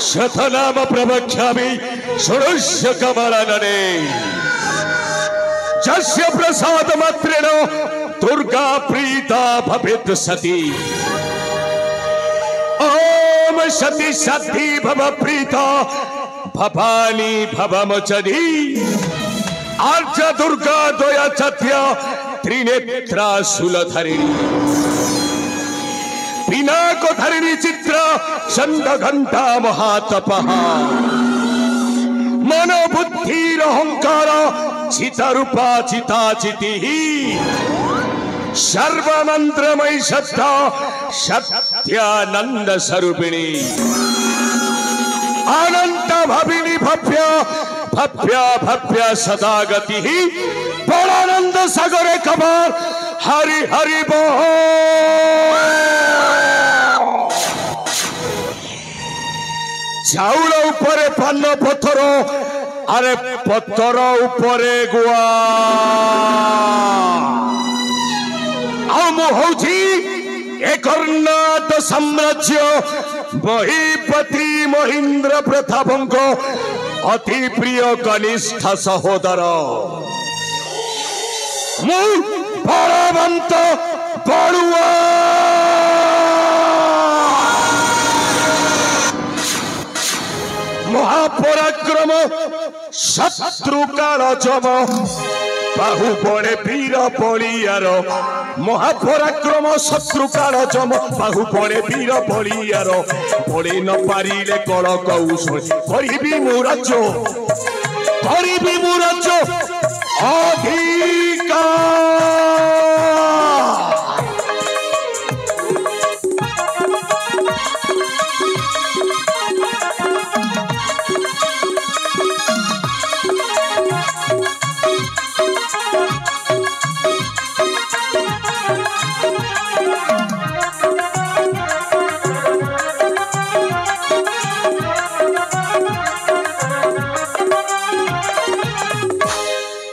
शतनाम प्रवक्ष्यामि षोडश कमलानने जस्य प्रसाद मात्रेण दुर्गा प्रीता भवेत् सती ओम सती सती भव प्रीता भवानी भवमोचनी आर्च दुर्गा द्वया चत्य त्रिनेत्रा शूलधरिणी पिनाको धरिणी चित्र चंद घंटा महातपः मनो बुद्धिर अहंकार चितारूपा चिताचिति सर्वमंत्रमयी सत्ता सत्यानंद स्वरूपिणी अनंत भविनी भव्य भव्य भव्य सदा गति बड़ानंद सागरे कबार हरि हरि बोल चाउल उपरे पान पत्थर अरे पत्थर उपरे गुआ एक कर्नाट साम्राज्य महीपति महेंद्र प्रताप अति प्रिय कनिष्ठ सहोदर बलवंत बड़ुआ महापराक्रम शत्रु काल जम बाहुबले वीर बलियार महापराक्रम शत्रु काल जम बाहुबले वीर बलियार बड़े न पारिले कल कौशल करिबी मु राज्य अधिकार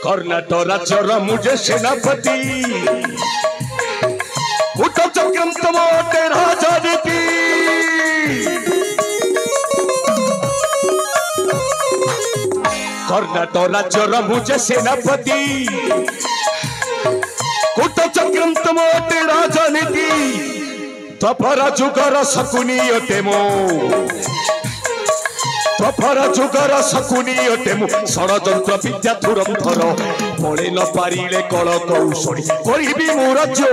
कर्नाटक राज्यर मुझे सेनापति चक्रम तमोटे राजनीति कर्नाटक राज्यर मुझे सेनापति चक्रम तमोटे राजनीति तपर जुगर शकुनी अटे मो तफर जुगर शकुनी अटे मु षड़यंत्र विद्या धुरंधर बड़े न पारिले कल कौशली करिबी मु राज्य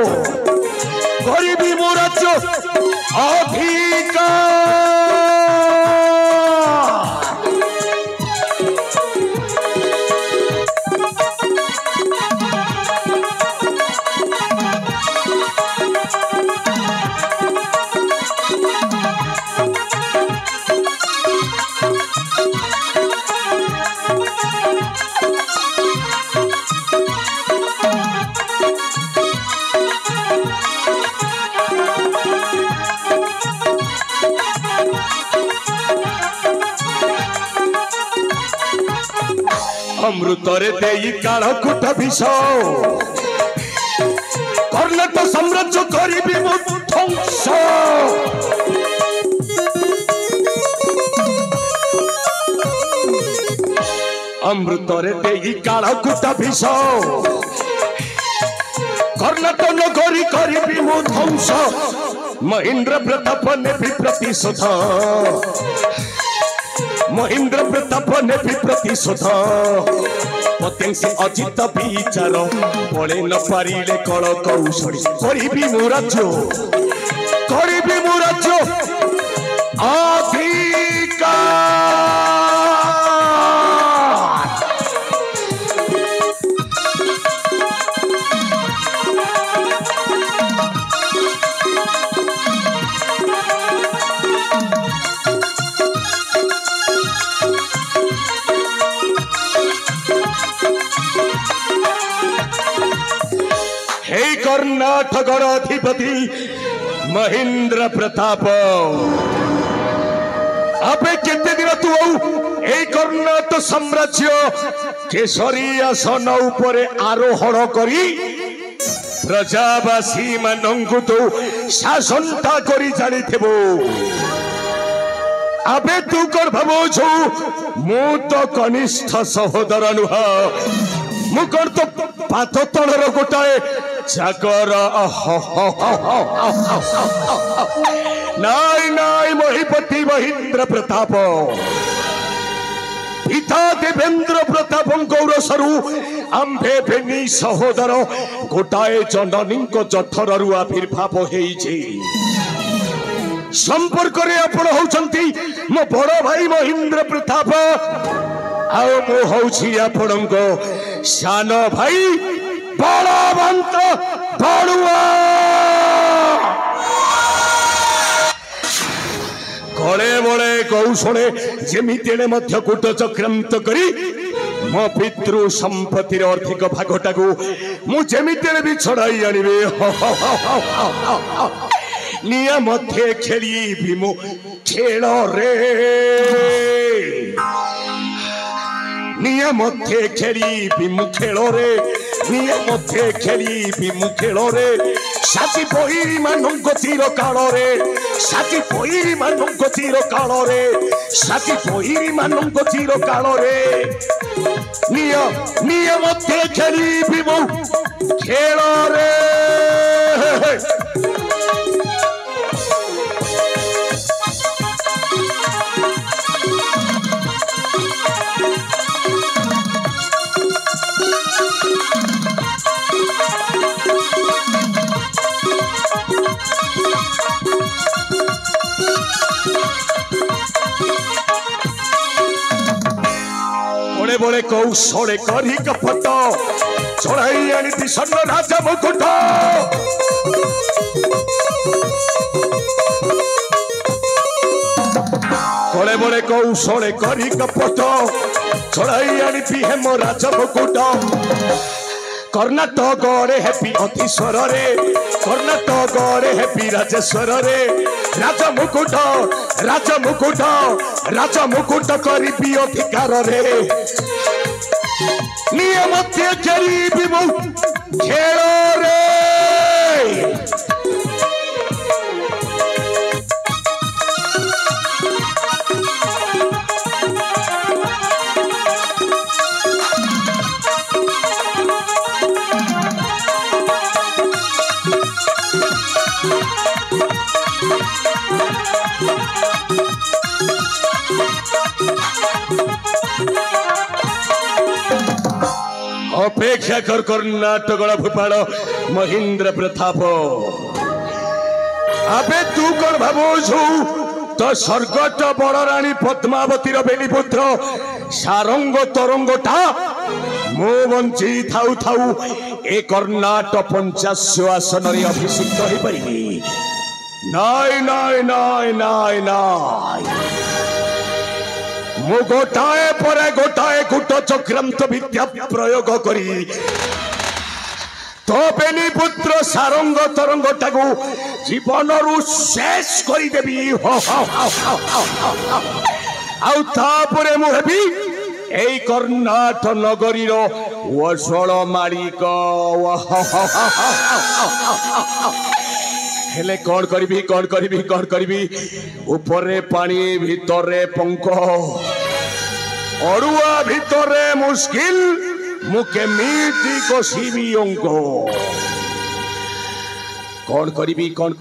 अधिकार अमृतरे देई काल कुट विष कर्नाटक साम्राज्य करिबी मु ध्वंस अमृतरे देई काल कुट विष कर्नाटक नगरी करिबी मु ध्वंस महेंद्र प्रताप नेबी प्रतिशोध महेंद्र प्रताप नेबी प्रतिशोध पतेंसी अजित विचार बड़े न पारिले कल कौशली करिबी मु राज्य अधिकार कर्णाटकर अधिपति महेंद्र प्रताप अबे केते दिन तू ए कर्णाटक साम्राज्य केसरी आसन उपरे आरोहण करी प्रजावासी मानंकु तो शासनता करी जानिथिबो अबे तू कर भाबुछु मु तो कनिष्ठ सहोदर नुह मु कर तो पात तळर गोटाए चाकर नाई नाई महिपति महेंद्र प्रताप पिता देवेंद्र प्रताप गौरसरु आंबे भेनी सहोदर गोटाए जननी जठरु आविर्भाव होइछि संपर्क रे आपण होउछंती मो बड़ भाई महेंद्र प्रताप आओ मो होउछि आपणको सान भाई बलवंत बड़ुआ कले बड़े कौशले जेमितेने मध्य कूट चक्रांत करी मो पितृ संपत्तिर आर्थिक भागटाकू मु जेमितेने भी छड़ाई आनिबे निया मध्य खेली भीमु खेल रे निया मध्य खेली भीमु खेल रे निया मध्य खेली भीमु खेल रे साथी बहिरी मानंक तीर काल रे साथी बहिरी मानंक तीर काल रे साथी बहिरी मानंक तीर काल रे निया मध्य खेली भीमु खेल रे बड़े कौशले करी कपट चढ़ाई आनी स्वर्ण राजा मुकुट बड़े बड़े कौशले करी कपट चढ़ाई आनी हेम राजा मुकुट कर्णाटक रे हेपी अतिश्वर रे कर्णाटक रे हेपी राजेश्वर रे राजा मुकुट करी अधिकार रे नियम खेली खेल रे अपेक्षा कर कर्णाटक भूपाल महेंद्र प्रताप अबे तू कौन भावुछु तो स्वर्गत बड़ राणी पद्मावतीर बेलीपुत्र सारंग तरंगटा मो बंची थाउ थाउ ए कर्णाटक पंचाश आसन अभिषिक्त हो पारि नाई नाई नाई नाई नाई मु गोटाए परे गोटाए कूट चक्रांत विद्या प्रयोग करी तो बेली पुत्र सारंग तरंगटाकू जीवन रु शेष करदेवी आउे मुझे यही कर्णाटक नगरी वसल मालिक हेले कौन करी ऊपरे पानी भितरे पंख अड़ुआ भितरे मुश्किल मुके मीठी कषिबी अंक कौन करी कौन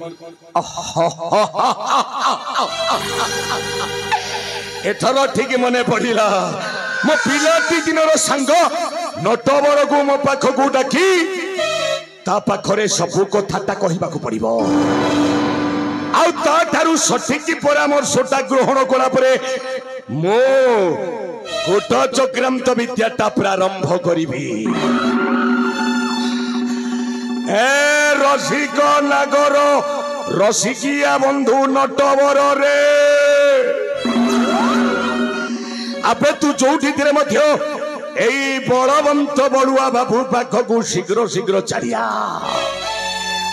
एथर ठीक मने पड़ा मो पिलाटी दिनर सांग नटवर को मो पाखक डाकी ता पाखरे सबु कथाटा कहबाकू पड़िबो आउ ता थारु सठिक परामर्शटा ग्रहण कला परे मो कूट चक्रांत विद्याटा प्रारंभ करिबी ए रसिक नागर रसिकिया बंधु नटवर रे आबे तू जोठी थिरे मध्य एई बलवंत बड़ुआ बाबू पाखकू शीघ्र शीघ्र चलिया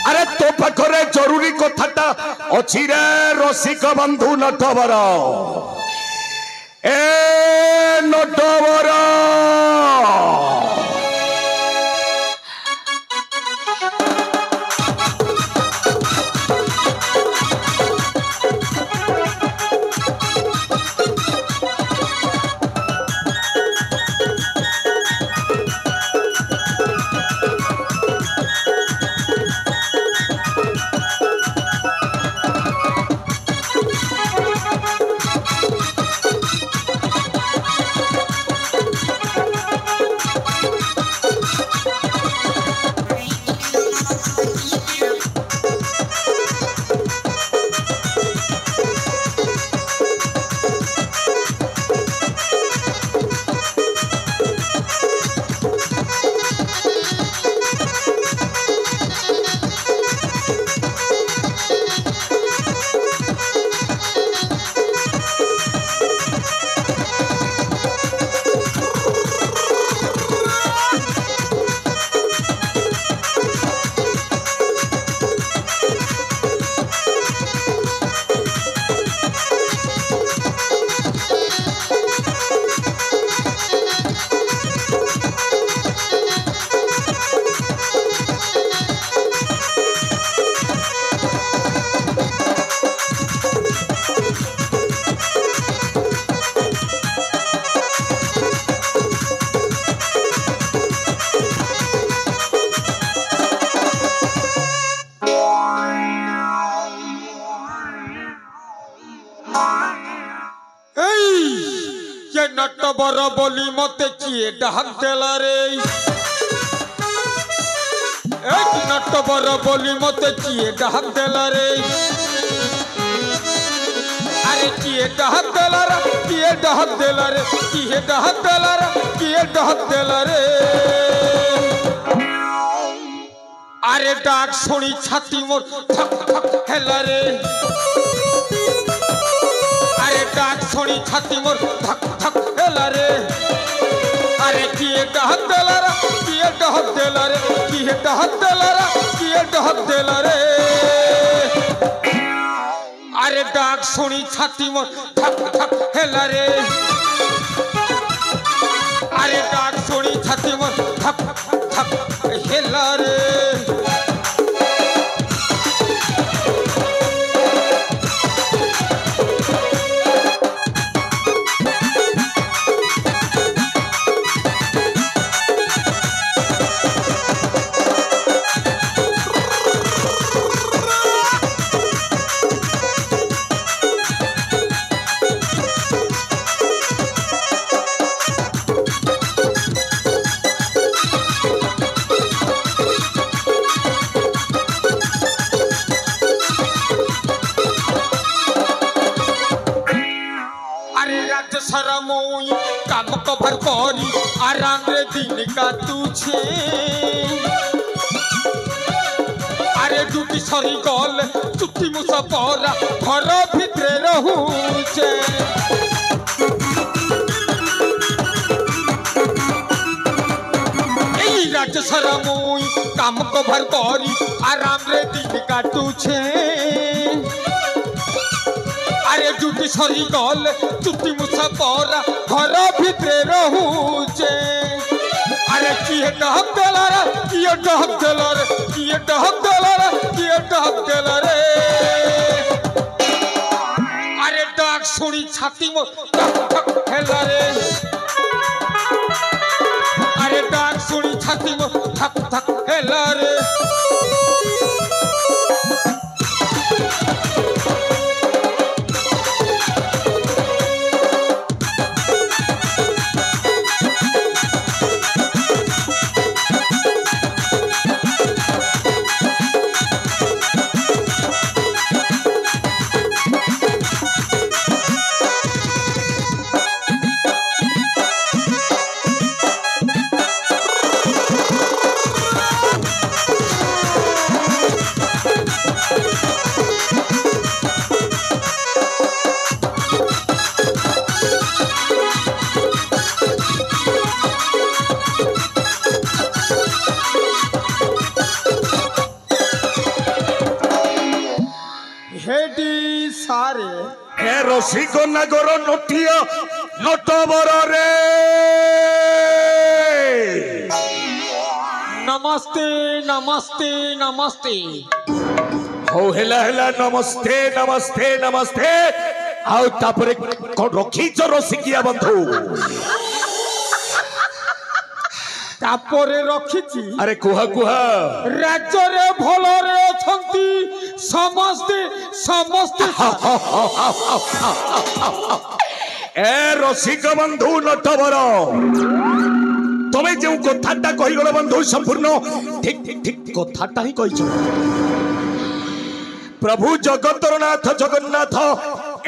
अरे तो पाखरे जरूरी कथाटा अछि रे रसिक बंधु नटवर ए नटवर नटवर बोली मत किए डाक देला रे नटवर बोली मत किए डाक देला रे अरे किए डाक देला रे किए डाक देला रे किए डाक देला रे किए डाक देला रे अरे डाक सुनी छाती मोर थक थक हेला रे अरे डाक सुनी छाती मोर धक धक हेला रे अरे किए डाक देला रे किए डाक देला रे किए डाक देला रे किए डाक देला रे अरे डाक सुनी छाती मोर धक धक हेला रे अरे डाक सुनी छाती मोर धक धक हेला रे काम कभर करी आराम रे दिन का तुझे अरे ड्यूटी सरी गल चुट्टी मुसा परा घर भितरे रहूचे राज्य सारा मुई काम कभर करी आराम रे दिन का तुझे अरे ड्यूटी सरी गल चुट्टी मुसा परा घर भितरे रहूचे अरे किए डहक देला रे किए डहक देला रे किए डहक देला रे किए डहक देला रे अरे डाक सुनी छाती मो धक धक हेला रे अरे डाक सुनी छाती मो धक धक हेला रे রসিক নাগর নটিয়া নটবর রে नमस्ते नमस्ते नमस्ते हो हेला हेला नमस्ते नमस्ते नमस्ते आउ तापरे कोन रखीच रसिकिया बंधु तापरे रखिची अरे कुहा कुहा राज्य रे भलरे अछंती समस्ते समस्ते ए रसिक बंधु नटवर तुम्हें जो कथाटा कहीगल बंधु संपूर्ण ठीक ठीक ठीक कथाटा ही कही प्रभु जगतर नाथ जगन्नाथ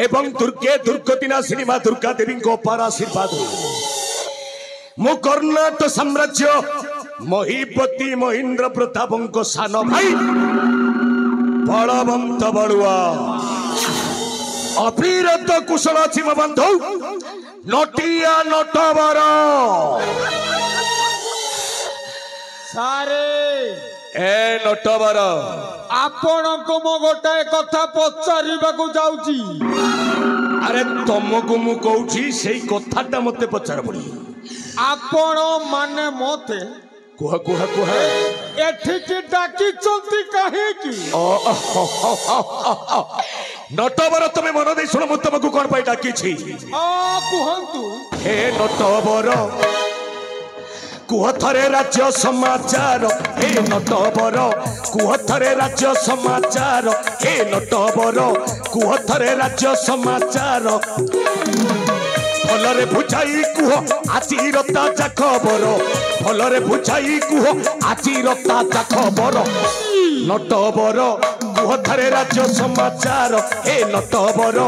एवं दुर्गे दुर्गतिनाशिनी मां दुर्गा देवी को अपार आशीर्वाद मु कर्णाटक साम्राज्य महीपति महेंद्र प्रताप सान भाई बलवंत बड़ुआ अविरत कुशल अछि मो बंधु नटिया नटवर सारे ए नटवर आपण को मो गोटाए कथा पचारिबा को जाउची अरे तुमको मु कहूची सेई कथाटा मते पचार पड़ी आपण माने मते कुह कुह कुह एठिकी डाकी चलती काहे की नटवर तुम्हें मन दे सुन मु तुमको कोन पाई डाकी छी कुहंतु हे नटवर कुह थरे राज्य समाचार हे नटवर कुह थरे राज्य समाचार हे नटवर कुह थरे राज्य समाचार भलरे बुझाई कुह आजिर ताजा खबर भलरे बुझाई कुह आजिर ताजा खबर नटवर कुह थरे राज्य समाचार हे नटवर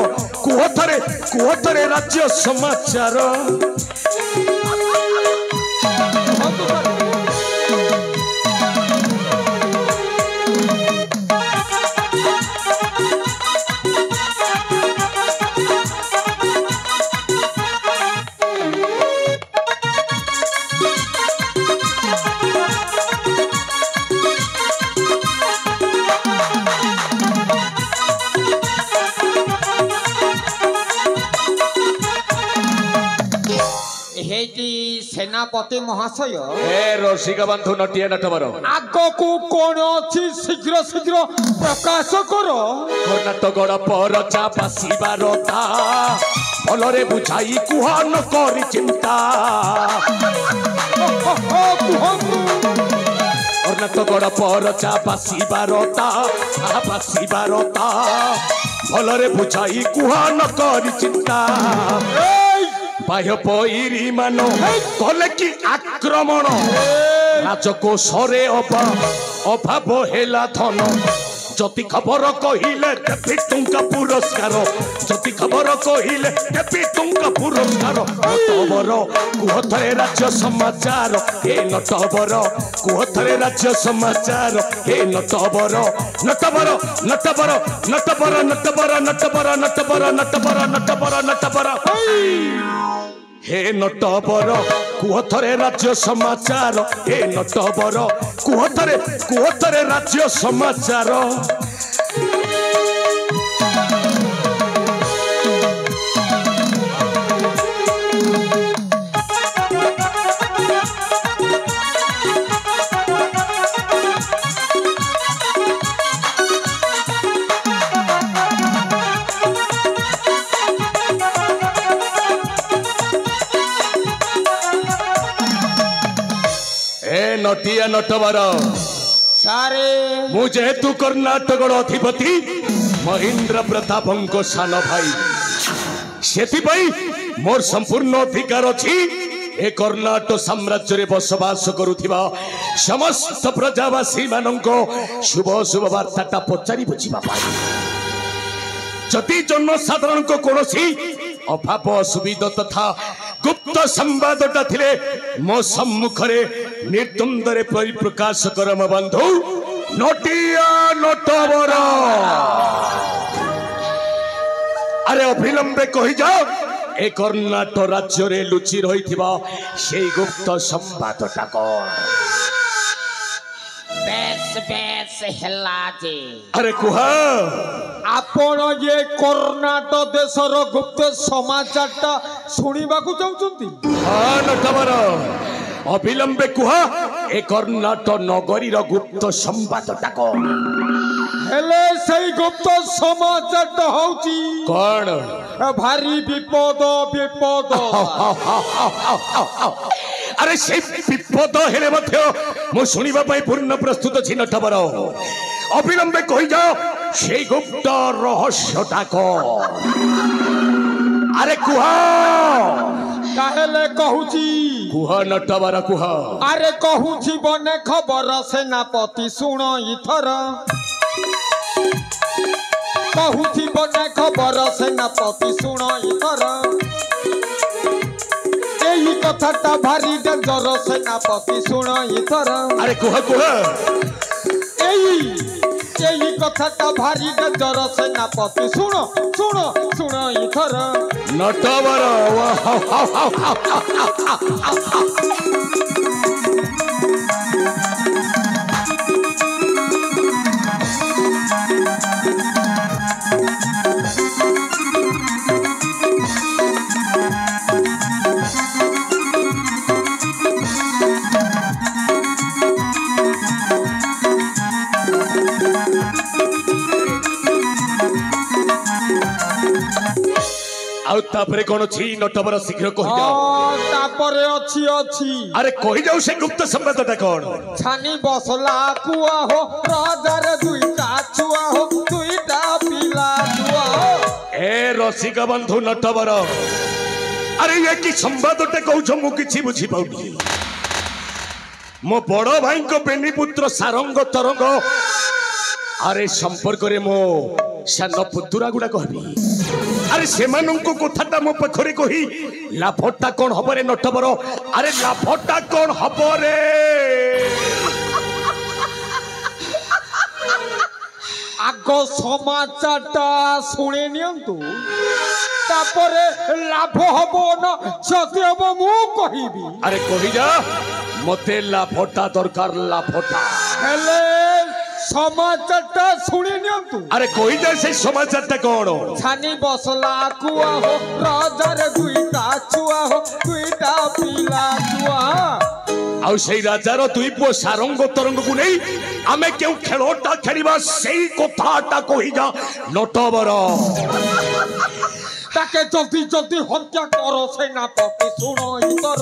कुह थरे राज्य समाचार सेनापति महाशय हे रसिक बंधु नटिया नटवर आग को कौन अच्छी शीघ्र शीघ्र प्रकाश करो कर्णाटक परचा बासीबार भलरे बुझाई कुह न करी चिंता कर्णाटक परचा बासीबार भलरे बुझाई कुह न करी चिंता बाह्य पैरी मान कले कि आक्रमण राजकोशरे अभाव हेला धन जति खबर कहिले देवी टंका पुरस्कार जति खबर कहिले देवी टंका पुरस्कार नटवर कुह थरे राज्य समाचार हे नटवर कुह थरे राज्य समाचार हे नटवर नटवर नटवर नटवर नटवर नटवर नटवर नटवर नटवर नटवर हे नटवर कुह थरे राज्य समाचार हे नटवर कुह थरे राज्य समाचार नटिया नटवर सारे मुझेतु कर्णाटक अधिपति महेंद्र प्रताप सान भाई से मोर संपूर्ण अधिकार अच्छी ए कर्णाटक साम्राज्य रे बसवास करुथिबा समस्त प्रजावासी माननको शुभ शुभ वार्ताटा पचारि बुझिबा पाई जति जनसाधारण को कोनोसी अभाव असुविधा तथा गुप्त संवादटा थिले मो सम्मुखरे निर्द्वंद्वरे परिप्रकाश कर मो बंधु नटिया नटवर अरे अविलंबे कहि जाओ ए कर्णाटक राज्य रे लुचि रहिथिबा सेई गुप्त संवादटा कोन बेस बेस हेला जे अरे कुह आपण ये कर्णाटक देशर गुप्त समाचारटा शुणिबाकू चाहुचंती हाँ नटवर अविलंबे कुह ए कर्णाटक नगरीर गुप्त संवादटा कौन हेले सही गुप्त समाचारटा होची कौन भारी विपद विपद अरे से विपद हेले मध्य मु सुनिबा पई पूर्ण प्रस्तुत छी नटवर अविलंबे कहि जाओ से गुप्त रहस्यटा कौन अरे कुह काहेले कहूची कुह नटवर कुह अरे कहूची बने खबर सेनापति सुण इथर कहूची बने खबर सेनापति सुण इथर एही कथाटा भारी डेंजर सेनापति सुण इथर अरे कुह कुह एही कथाटा भारी डेंजर सेनापति सुण सुण सुण इथर नटवर आउ तापरे कोन छी नटवर शीघ्र कहि जाओ तापरे अछि अछि अरे कहि जाओ से गुप्त संवादटा कोन छानी बसला कुआ हो राजार दुईटा छुआ हो दुईटा पिला छुआ हो ए रसिक बंधु नटवर अरे ये की संवादटा कहू छ मु किछि बुझी पाउनी मो बड़ भाई को बेनी पुत्र सारंग तरंग अरे संपर्क रे मो सान पुतुरा गुडा कहबी अरे सेमानंको कथाटा मो पखरे कही लाभटा कोन हबरे नटवर अरे लाभटा कोन हबरे आगो समाचारटा शुणे नियंतु तापरे लाभ हबो न क्षति हबो मु कहिबी अरे कहि जा मते लाभटा दरकार लाभटा हेले समाचारटा शुणे नियंतु अरे कहि जा से समाचारटा कोन छानी बसला कुआ हो राजार दुईटा छुआ हो दुईटा पिला छुआ आउ सेई राजार दुई पो सारंग तरंग को नहीं आमे केउ खेलटा खेलिबा सेई कथाटा कहि जा नटवर ताके जल्दी जल्दी हत्या करो सेनापति सुनो इतर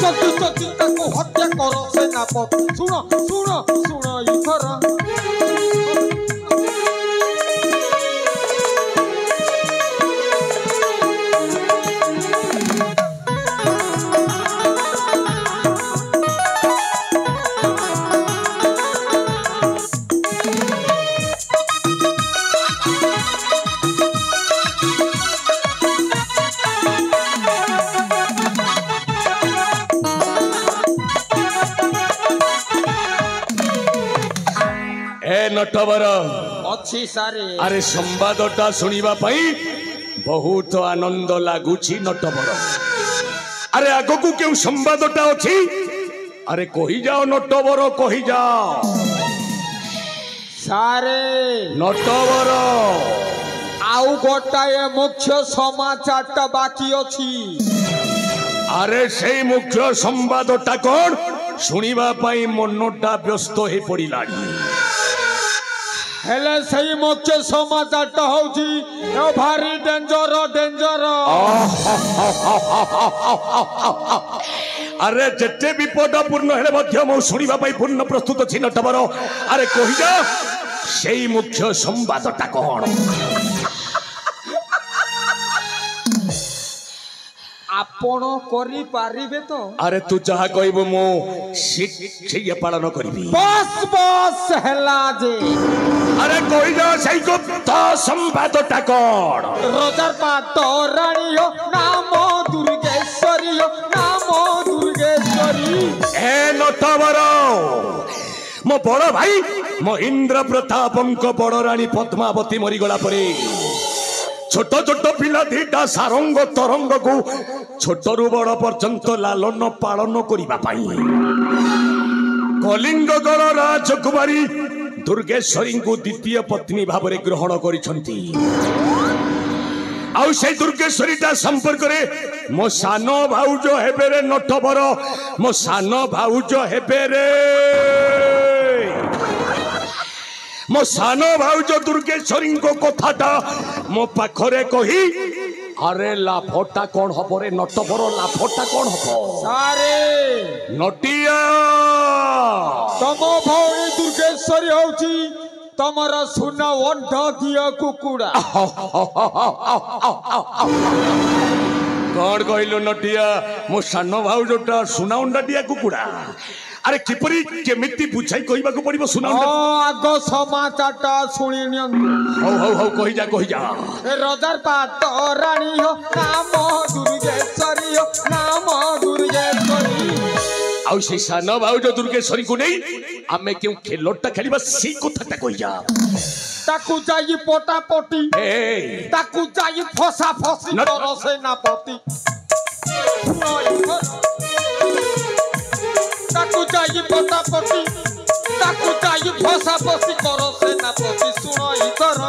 जल्दी जल्दी ताको हत्या करो सेनापति सुनो सुनो सुनो इतर नटवर अच्छी सारे अरे संवादटा सुनिबा पई बहुत आनंद लागुछि नटवर अरे आगो को केउ संवादटा अछि अरे कहि जाओ नटवर कहि जाओ सारे नटवर आउ गोटाए मुख्य समाचारटा बाकी अछि अरे से मुख्य संवादटा कोन सुनिबा पई मनटा व्यस्त हे पड़िलानी हेले सही मुख्य समाचारटा होची भारी डेंजर डेंजर अरे जेते विपद पूर्ण हेले मध्य मो सुनिबा पई पूर्ण प्रस्तुत छी नटवर अरे कहि जा सेई मुख्य संवादटा कोन आपण करी पारिबे तो अरे तू जहा कहबो मो सिय पालन करबी बस बस हेला जे अरे कहि जा सेई गुप्त संवादटा कोन रोजार पाट रानी हो नाम दुर्गेश्वरी हो नाम दुर्गेश्वरी ए नटवर मो बड़ भाई मो इंद्र प्रतापंक बड़ रानी पद्मावती मरी गला परे छोट छोट पिला दीटा सारंग तरंग को छोट रु बड़ पर्यंत लालन पालन करिबा पाई कलिंगगढ़ राजकुमारी दुर्गेश्वरी को द्वितीय पत्नी भाव ग्रहण करिसंती आउ से दुर्गेश्वरीटा संपर्क रे मो सानो भाउज हेबे रे नटवर मो सानो भाउज हेबे रे मो सानो भाउज दुर्गेश्वरी को कथाटा मो पाखरे कही अरे लाभटा कौन हब रे नटवर लाभटा कौन हब सारे नटिया तम भौणी दुर्गेश्वरी होची तमरा सुना वंटा किया कुकुड़ा कौन कहलो नटिया मो सानो भाउजटा सुना उंडा दिया कुकुड़ा अरे किपरी केमिति बुझाई कहबा को पड़िबो सुना उंडा आग समाचारटा सुनी नियंतु हो कहि जा रजार पाट रानी हो नाम दुर्गेश्वरी हो नाम दुर्गेश्वरी आउ से सानो भाउज दुर्गेश्वरी को नहीं आमे क्यों खेलटा खेलिबा सी कथाटा कहि जा ताकू जाई पोटा पोटी ए ताकू जाई फसा फसी कर सेनापति ताकू जाई पोटा पोटी ताकू जाई फसा फसी कर सेनापति सुनो इतर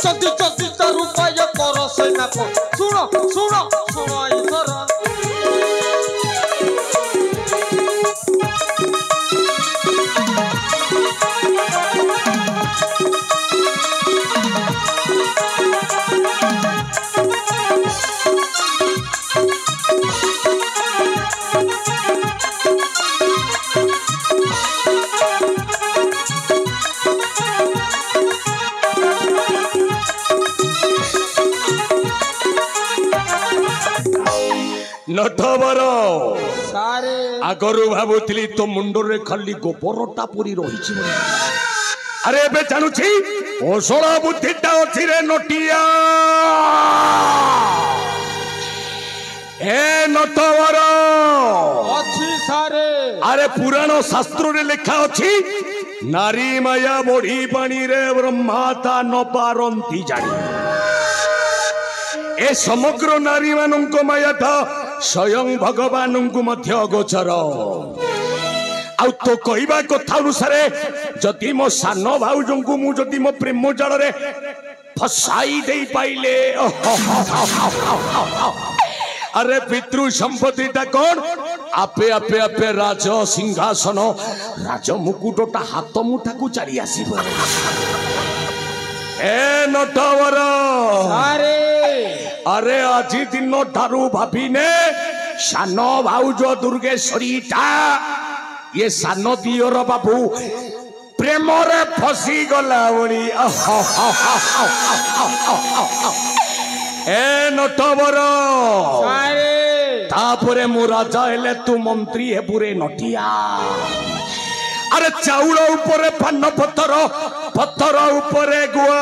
जल्दी जल्दी तार उपाय कर सेनापति सुनो सुनो सुनो इतर नटवर सारे आगरु भाबुतली तो मुंडरे खाली गोबरटा पुरी रहिछि अरे बे जानुछि ओसळा बुद्धिटा अछि रे नटिया ए नटवर अच्छी सारे अरे पुराण शास्त्र रे लिखा अछि नारी माया बढी पानी रे ब्रह्माता न पारंती जानी ए समग्र नारी मानक मायाटा स्वयं भगवान को मध्य गोचर आउ तो कहवा कथा अनुसार जदि मो सानो भाउज को मु जदि मो प्रेम जाल रे फसाई दे पाइले अरे पितृ संपत्तिटा कौन आपे आपे आपे राज सिंहासन राज मुकुटटा हाथ मुठा को चली आसीब ए नटवर सारे अरे आज दिन ठारू भाविने सानो भाउज दुर्गेश्वरीटा ये सानो दियोर बाबू प्रेम रे फसी गला बड़ी ए नटवर तापरे मु राजा हेले तू मंत्री हेबुरे नटिया अरे चाउल ऊपर पान पत्थर पत्थर ऊपर गुआ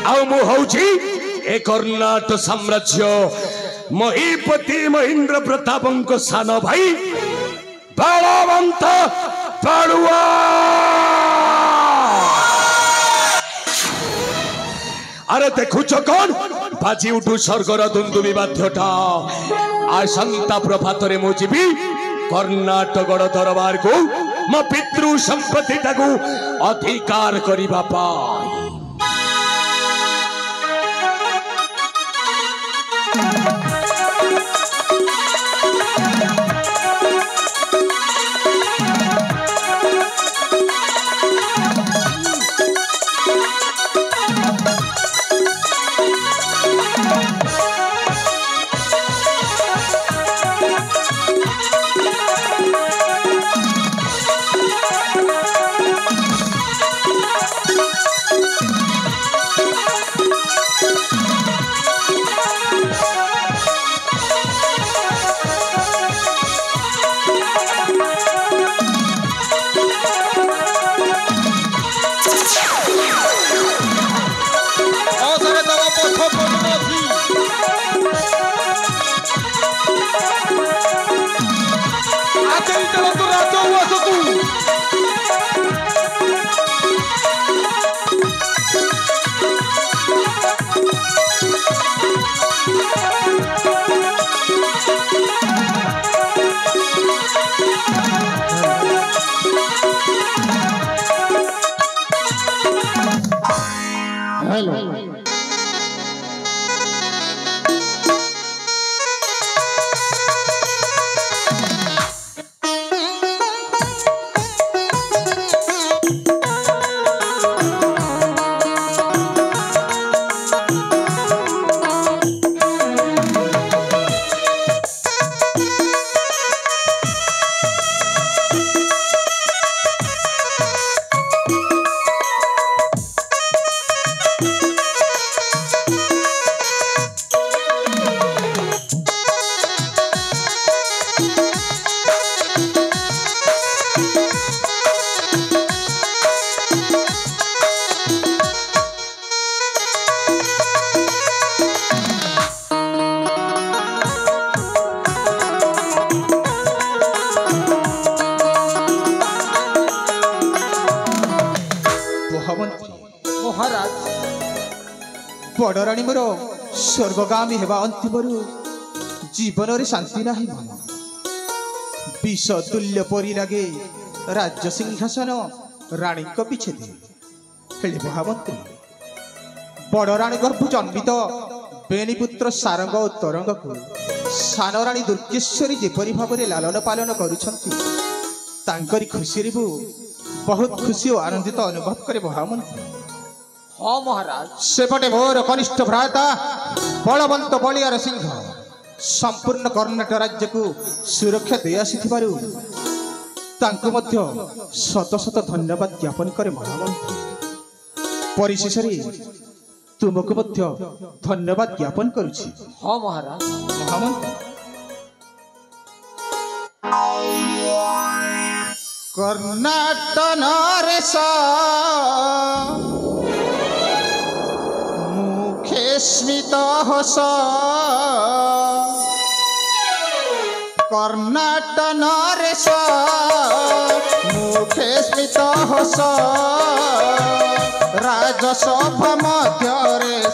आउ मु होउछि ए कर्नाटक साम्राज्य महीपति महेंद्र प्रतापंक सान भाई बलवंत बड़ुआ अरे देखुच कौन बाजी उठू स्वर्गर दुंदुबी बाध्यटा आसंता प्रभात रे मु जीवी कर्नाटक दरबार को मो पितृ संपत्ति टाकू अधिकार करिबा पाई बड़राणी मोर स्वर्गगामी हेबा अंतिमरु जीवन रे शांति नाही मन विष तुल्य परी लगे राज्य सिंहासन रानी पिछे दे हेले महामंत्री बड़राणी गर्भ जन्मित बेनीपुत्र सारंग और तरंग को सान राणी दुर्गेश्वरी जेपरी भाव में लालन पालन करी खुशी बहुत खुशी और आनंदित अनुभव करे महामंत्री। हाँ महाराज सेपटे मोर कनिष्ठ भ्राता बलवंत बलियार सिंह संपूर्ण कर्णाटक राज्य को सुरक्षा दे आसीथिबारु तांको मध्य शत शत धन्यवाद ज्ञापन करे महामंत्री। परिशेष तुमको मध्य धन्यवाद ज्ञापन करुछि। हाँ महाराज महामंत्री कर्णाटक नरेश मुखे स्मित हस कर्णाटक नरेश मुखे स्मित हस राजसभा मध्य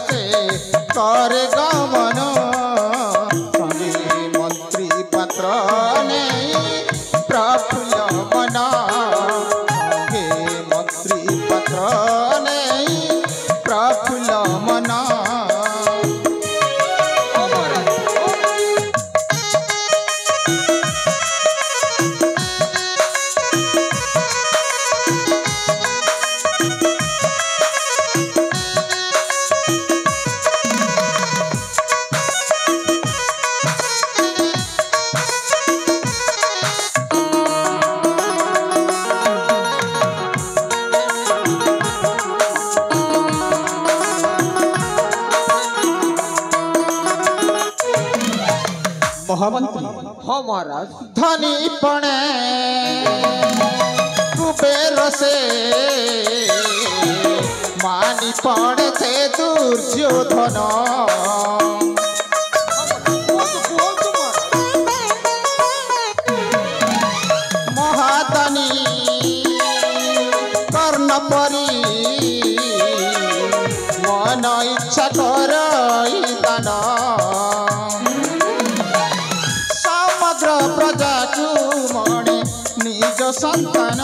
से करे गमन मंत्री पत्र नहीं प्रफुल्ल मन मंत्री पत्र नहीं प्रफुल्ल मन। महामंत्री हाँ महाराज धनी पणे कुबेर से मानी पड़े थे दुर्योधन महादानी कर्णपरी मन इच्छा कर दान प्रजा को मणे निज संतान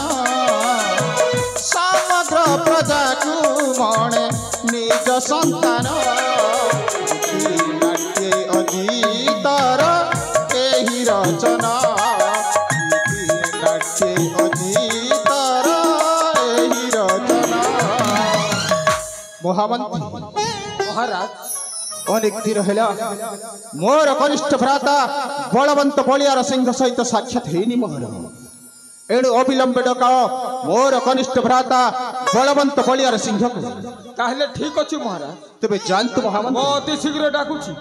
समग्र प्रजा को मणे निज संतान नाट्य अजीतर एही रचना नाट्य अजीतर एही रचना। महामंत्री महाराज अनेक दिन है मोर कनिष्ठ भ्राता बलवंत बलियार सिंह सहित साक्षात हेनी मोहर एणु अविलंबे डकाओ मोर कनिष्ठ भ्राता बलवंत बलियार सिंह को। ताहले ठीक अछि महाराज तेबे जानतु महामंत्री अति शीघ्र डाकुछि।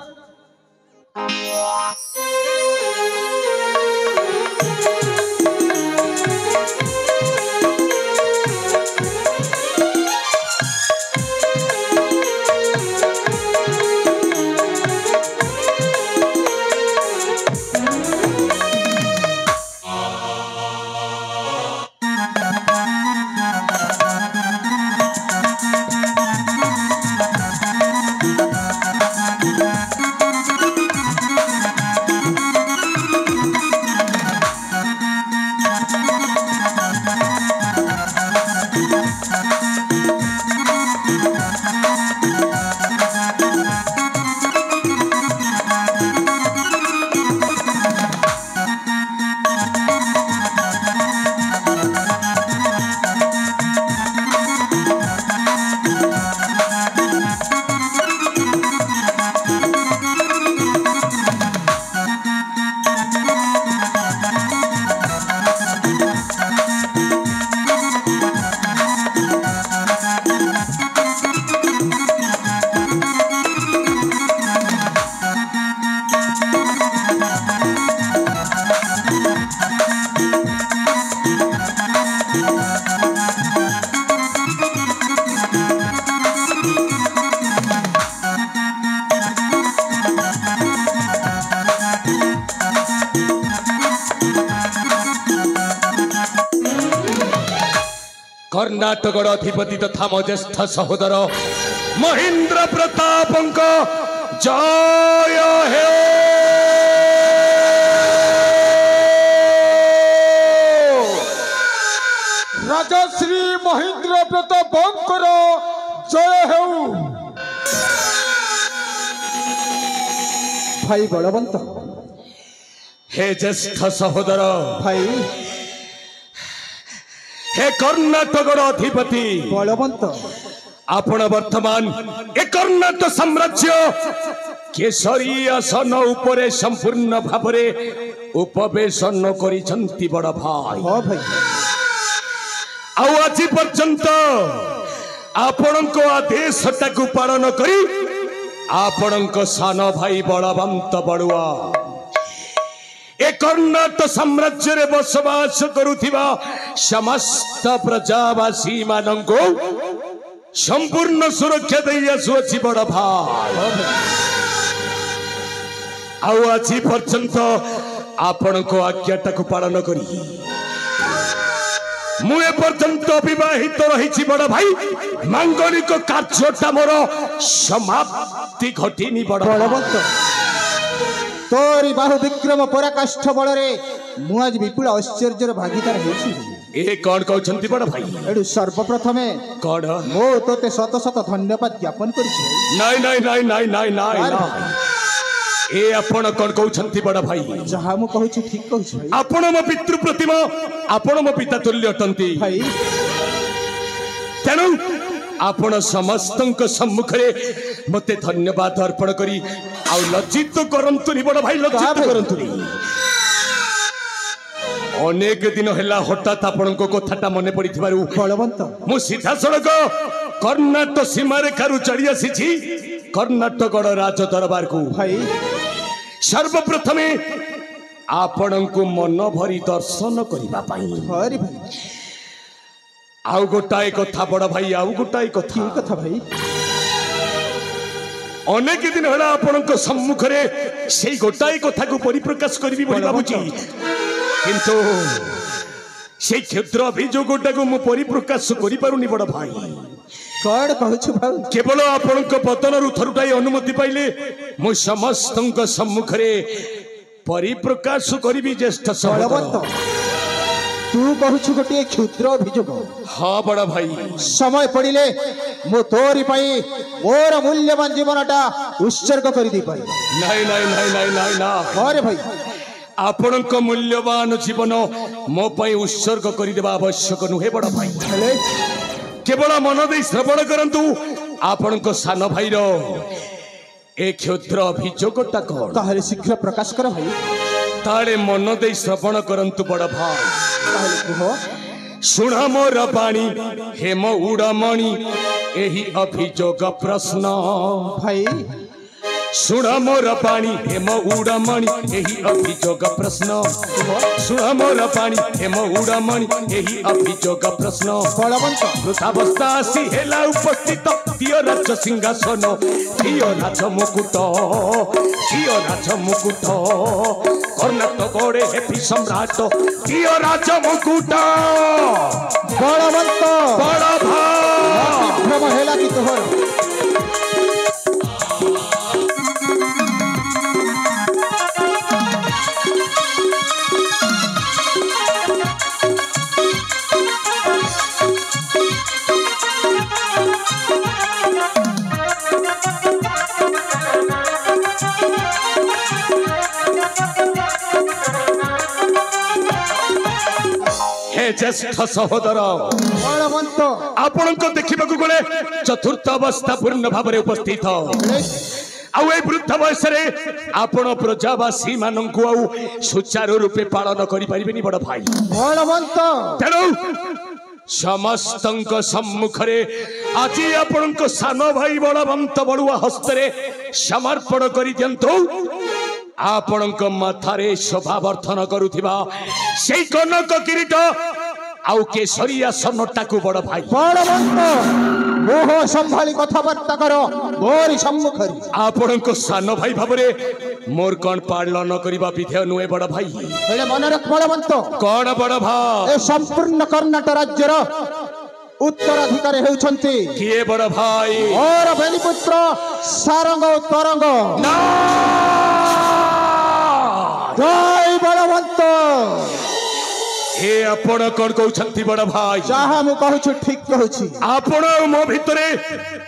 कर्णाटक अधिपति तथा मो ज्येष्ठ सहोदर महेंद्र प्रतापंक जय हे। राजा श्री महेंद्र प्रतापंकर जय हेउ। भाई बलवंत हे ज्येष्ठ सहोदर भाई हे कर्णाटक अधिपति बलवंत आपण वर्तमान ए कर्णाटक साम्राज्य केसरी आसन उपरे संपूर्ण भावरे उपवेशन करिसंती बड़ भाई। हाँ भाई आउ आज पर्यंत आपणक आदेश टाकू पालन करी आपणक सान भाई बलवंत बड़ुआ ए कर्णाटक साम्राज्य रे बसवास करुथिबा समस्त प्रजावासी मानंको संपूर्ण सुरक्षा दे आसुअछि बड़ भाई। आउ आज पर्यंत आपणक आज्ञाटाकू पालन करी मु ए पर्यंत विवाहित रही बड़ भाई। मांगलिक कार्यटा मोर समाप्ति घटिनी बड़ बलवंत तोरी बाहु विक्रम पराकाष्ठ बल रे मु आज विपुल ऐश्वर्यर भागीदार हेछि। ए कौन कहउछंती बड़ भाई? एडु सर्वप्रथमे कौन मो तोते शत शत धन्यवाद ज्ञापन करिछि। नाई नाई नाई नाई नाई नाई ए आपण कौन कहउछंती बड़ भाई? जहा मु कहउछि ठीक कहउछि भाई। आपण मो पितृ प्रतिमा आपण मो पिता तुल्य अटंती भाई तेणु आपण समस्तंक सम्मुखरे मते धन्यवाद अर्पण करी आउ लज्जित करंतुनी बड़ भाई लज्जित करंतुनी। अनेक दिन हैला हठात आपणको कथाटा मने पड़िथिबारु बलवंत मु सीधा सड़क कर्णाटक सीमा रेखारु चढ़ी आसी कर्णाटक राज दरबार को। भाई सर्वप्रथमे आपणको मन भरी दर्शन करिबा पई। हरि भाई आउ गोटाए कथा बड़ भाई आउ गोटाए की कथा कथा भाई? अनेक दिन होला आपणको सम्मुखरे सेई गोटाए कथा को परिप्रकाश करबी बोली भाबुची किंतु सेई क्षुद्र अभियोगटा को मु परिप्रकाश करि पारुनी बड़ भाई। कौन कहछु भाई? केवल आपणको पतनरु थरुटाई अनुमति पाइले मु समस्तंक सम्मुखरे परिप्रकाश करिबी ज्येष्ठ बलवंत सहोदर। तू कहछु गोटे क्षुद्र अभियोग। हाँ बड़ा भाई समय पड़िले मु तोरी पाई मोर मूल्यवान जीवनटा उत्सर्ग कर दी पाई। नहीं नहीं नहीं नहीं नहीं ना अरे भाई आपणक मूल्यवान जीवन मो पई उत्सर्ग करिदेबा आवश्यक नुहे बड़ भाई। हेले केवल मन दे श्रवण करंतु आपणक सान भाई रो ए क्षुद्र अभियोगटा कोन ताहले शीघ्र प्रकाश कर भाई। ताले मन दे श्रवण करंतु बड़ भाई। ताहले कहो सुण मोर पाणी हेम उड़मणि एही अभियोग प्रश्न। भाई सुण मोर पाणी हेम उड़मणि एही अभियोग प्रश्न। सुण मोर पाणी हेम उड़मणि एही अभियोग प्रश्न। बलवंत वृद्धावस्था आसी हेला उपस्थित दियो राज सिंहासन दियो राज मुकुट दियो राज मुकुट कर्णाटक गोड़े हेपी सम्राट दियो राज मुकुट। बलवंत बड़ भाई भ्रम हेला कि तोहर ज्येष्ठ सहोदर बलवंत आपण देखा गले चतुर्थ अवस्था पूर्ण भाव में उपस्थित आउ ए वृद्ध बयस आपण प्रजावासी मानक सुचारू रूपे पालन करें बड़ भाई। बलवंत तेणु समस्त सम्मुखरे आज आपण सान भाई बलवंत बड़ुआ हस्तरे समर्पण कर दियंतु आपण माथारे शोभावर्धन करुथिबा सेई कनक किरीट आउ केसरी आसनटा को बड़ भाई। बलवंत मोह संभाली कथबार्ता कर मोर सम्मुखरी आपण सान भाई भावरे मोर कौन पालन करबा विधेय नुहे बड़ भाई। हेले मन रख बलवंत कौन बड़ भाई ए संपूर्ण कर्णाटक राज्यर उत्तराधिकारी हेउछन्ति किए बड़ भाई और बेनीपुत्र सारंग तरंग ना जय बलवंत हे आपण कौन कहउछंती बड़ भाई जहाँ मु कहूछु ठीक कहूछि आपण मो भितरे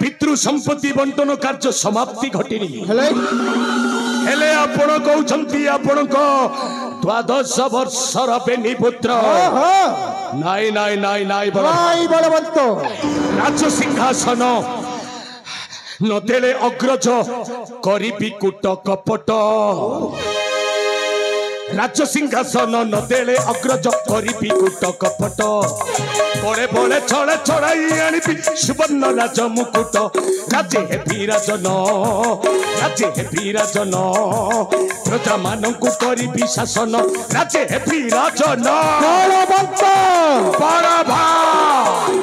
पितृ संपत्ति बंटन कार्य समाप्ति घटिनी हेले हेले आपण कहउछंती आपण को 12 वर्षर बेनीपुत्र नाई नाई नाई नाई जय बलवंत राज सिंहासन नदेले अग्रज करिबी कुट कपट राज सिंहासन नदेले अग्रज करिबी कुट कपट बड़े बड़े छड़े छड़ाई आनिबी सुवर्ण राज मुकुट राजे हेबी राजन राजे हेबी राजन प्रजा मानंकु करिबी शासन राजे हेबी राजन बलवंत बड़ भाई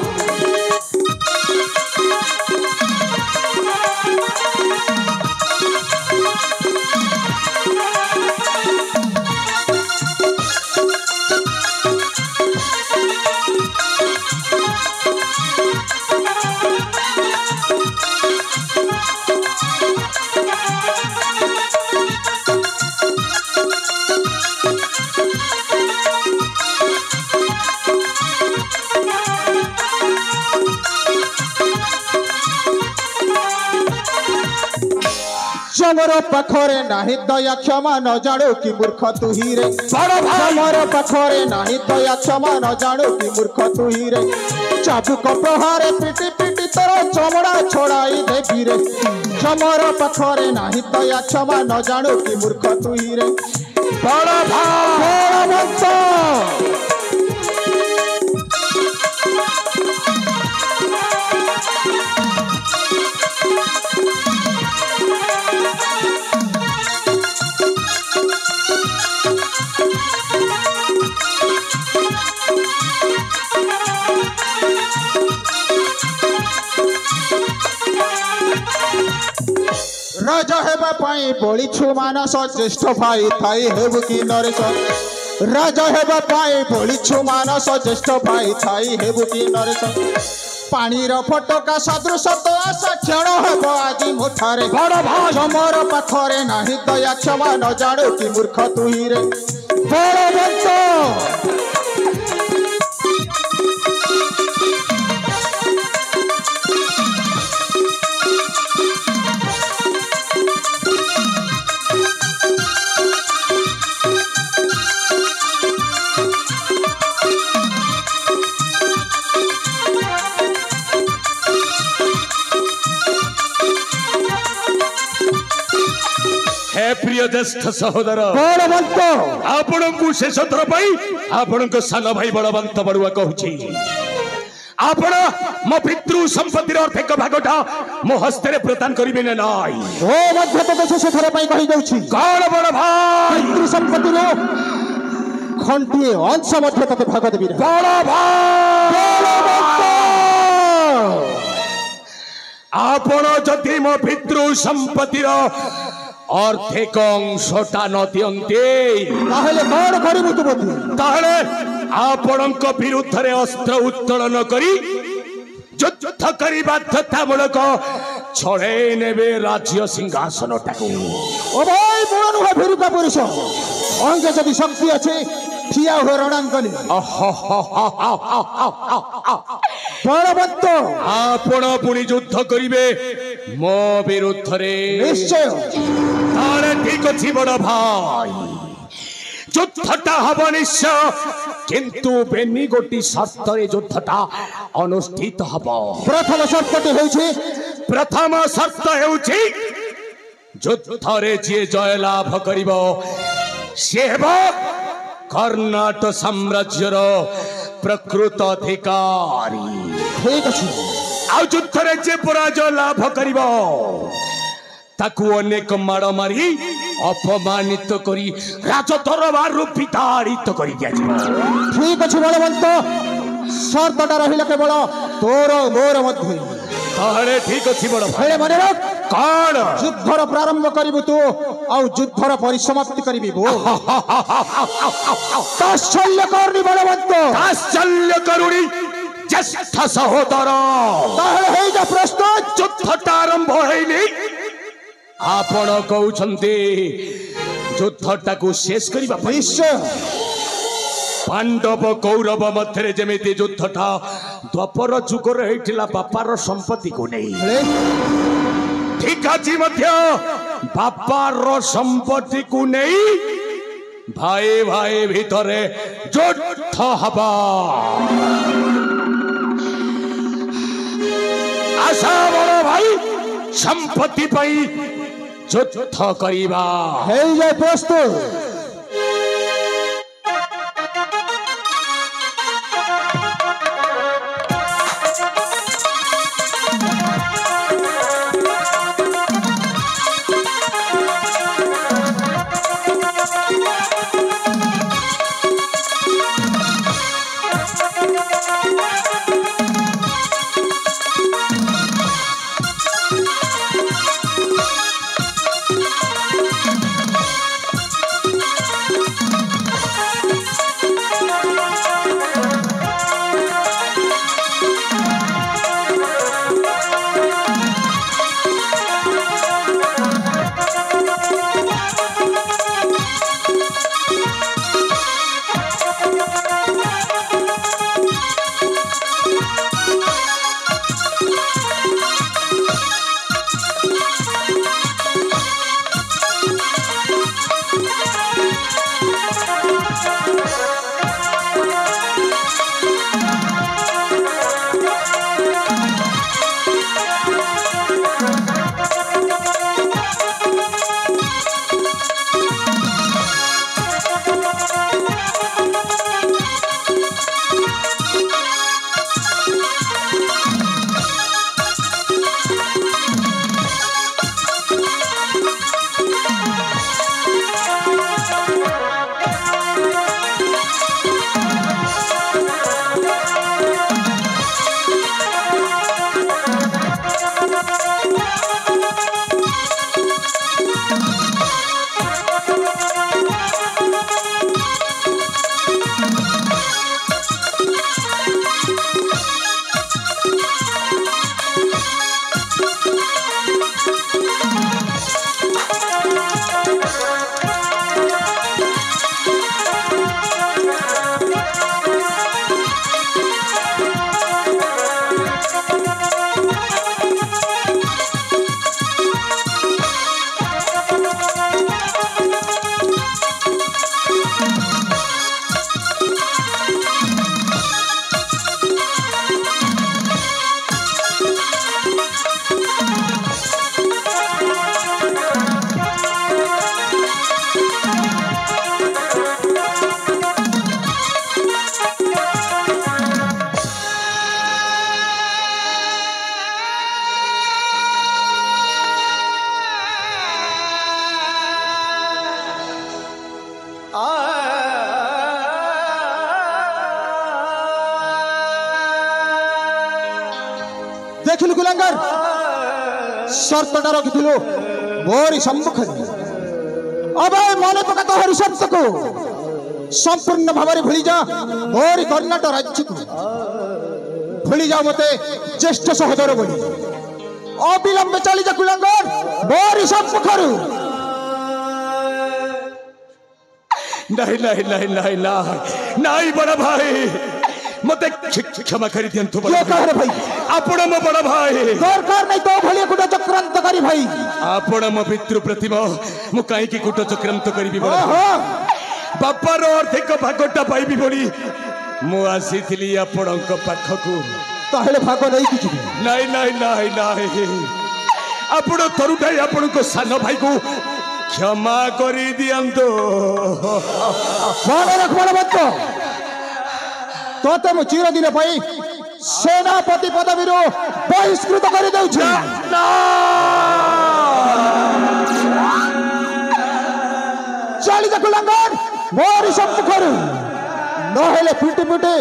जमर पाखरे नाही दया क्षमा न जानो कि मूर्ख तू ही रे जमर पाखरे नाही दया क्षमा न जानो कि मूर्ख तू ही रे चाबुक प्रहारे पिटी पिटी तोर चमड़ा छोड़ाई देबी रे जमर पाखरे नाही दया क्षमा न जानो कि मूर्ख तू ही रे बड़ भाई बलवंत राजा हेबा पाई बोलिछु मानस ज्येष्ठ भाई थाई हेबु कि नरेश राजा हेबा पाई बोलिछु मानस ज्येष्ठ भाई थाई हेबु कि नरेश पानीर फटका सदृश तो आशा क्षण हेब आज मुठारे बड़ भाई जमर पाखरे नाही दया क्षमा न जानो कि मूर्ख तू ही रे बलवंत हे प्रिय ज्येष्ठ सहोदर बलवंत आपण को शेष थर पाई आपण को सान भाई बलवंत बड़ुआ कहूची आपण मो पितृ संपत्तिर अर्धेक भागटा मो हस्ते प्रदान करिबे ना नाई ओ मध्य तो शेष थर पाई कहि दउछि कौन बड़ भाई पितृ संपत्ति रो खंडिए अंश मध्य तते भाग देबी रे बड़ भाई आपण जदि मो पितृ संपत्तिर अर्धेक अंशटा न दियन्ते ताहले कौन करिबु तू बती ताहले आपणक विरुद्ध रे अस्त्र उत्तोलन करी युद्ध करी बाध्यतामूलक छड़े नेबे राज्य सिंहासन टाकू ओ भाई बड़ नुह भिरुका पुरुष अंगे जदि शक्ति अछि ठिया हो रणांगनी बलवंत आपण पुणी युद्ध करिवे मो विरुद्ध रे निश्चय ताले ठीक अछि बड़ भाई युद्धटा हब निश्चय किंतु बेनी गोटी शर्त रे युद्धटा अनुष्ठित हब प्रथम शर्तटी होइछि प्रथम शर्त हेउछि युद्ध रे जे जय लाभ करिवो से हेबो कर्नाटक साम्राज्यर प्रकृत अधिकारी ठीक अछि आ युद्ध रे जे पराजय लाभ करिवो ताकू अनेक माड़ मारी अपमानित करी राज दरबार विताड़ित कर दिया ठीक अछि बलवंत शर्तटा रहिला केवल तोर मोर मध्य ताहले ठीक अछि बड़ भाई हेले मने रख कौन युद्धर प्रारंभ करिबु तू आ युद्धर परिसमाप्ति करिबि बो ताश्चल्य करनी बलवंत ताश्चल्य करुणी জ্যেষ্ঠ সহোদর তাহলে ହେଇଯା ପ୍ରସ୍ତୁତ ଯୁଦ୍ଧଟା ଆରମ୍ଭ ହେଇନି ଆପଣ କହୁଛନ୍ତି ଯୁଦ୍ଧଟାକୁ ଶେଷ କରିବା ପାଇଁ ନିଶ୍ଚୟ ପାଣ୍ଡବ କୌରବ ମଧ୍ୟରେ ଯେମିତି ଯୁଦ୍ଧଟା ଦ୍ୱାପର ଯୁଗରେ ହେଇଥିଲା ବାପାର ସମ୍ପତ୍ତିକୁ ନେଇ ଠିକ ଅଛି ମଧ୍ୟ ବାପାର ସମ୍ପତ୍ତିକୁ ନେଇ ଭାଇ ଭାଇ ଭିତରେ ଯୁଦ୍ଧ ହବ ଆଶା ବଡ଼ ଭାଇ ସମ୍ପତ୍ତି ପାଇଁ ଯୁଦ୍ଧ କରିବା ହେଇଯା ପ୍ରସ୍ତୁତ ଦେଖିଲୁ କୁଲାଙ୍ଗର ସର୍ତ୍ତଟା ରଖିଥିଲୁ ମୋରି ସମ୍ମୁଖରେ ଅବେ ମନେ ପକା ତ ହରିଶବ୍ଦକୁ ସମ୍ପୂର୍ଣ୍ଣ ଭାବରେ ଭୁଲିଯା ମୋରି କର୍ଣ୍ଣାଟ ରାଜ୍ୟକୁ ଭୁଲିଯାଉ ମତେ ଜ୍ୟେଷ୍ଠ ସହୋଦର ବୋଲି ଅବିଳମ୍ବେ ଚାଲିଯା କୁଲାଙ୍ଗର ମୋରି ସମ୍ମୁଖରୁ नहीं नहीं नहीं नहीं नहीं नहीं बड़ा भाई मते क्षमा कर दियंतु क्या कह रहे भाई आपण मो बड़ा भाई दरकार नहीं तो भले कुट चक्रांत करी भाई आपण मो पितृ प्रतिमा मु काई की कुट चक्रांत करिबी बड़ा बापार अर्धिक भागटा पाइबी बोली मु आसीथिली आपणक पाखकु ताहेले भाग नहीं किछि नहीं नहीं नहीं नहीं आपण तरुटाई आपणक सान भाई को क्षमा करी दियंतु मने रख बड़ बच्चो तोते मु चिरदिन पई सेनापति पदवीरो बहिष्कृत करि दउ छी चाली जा कुलंगर मोरी सम्मुखरु न हेले पिटी पिटी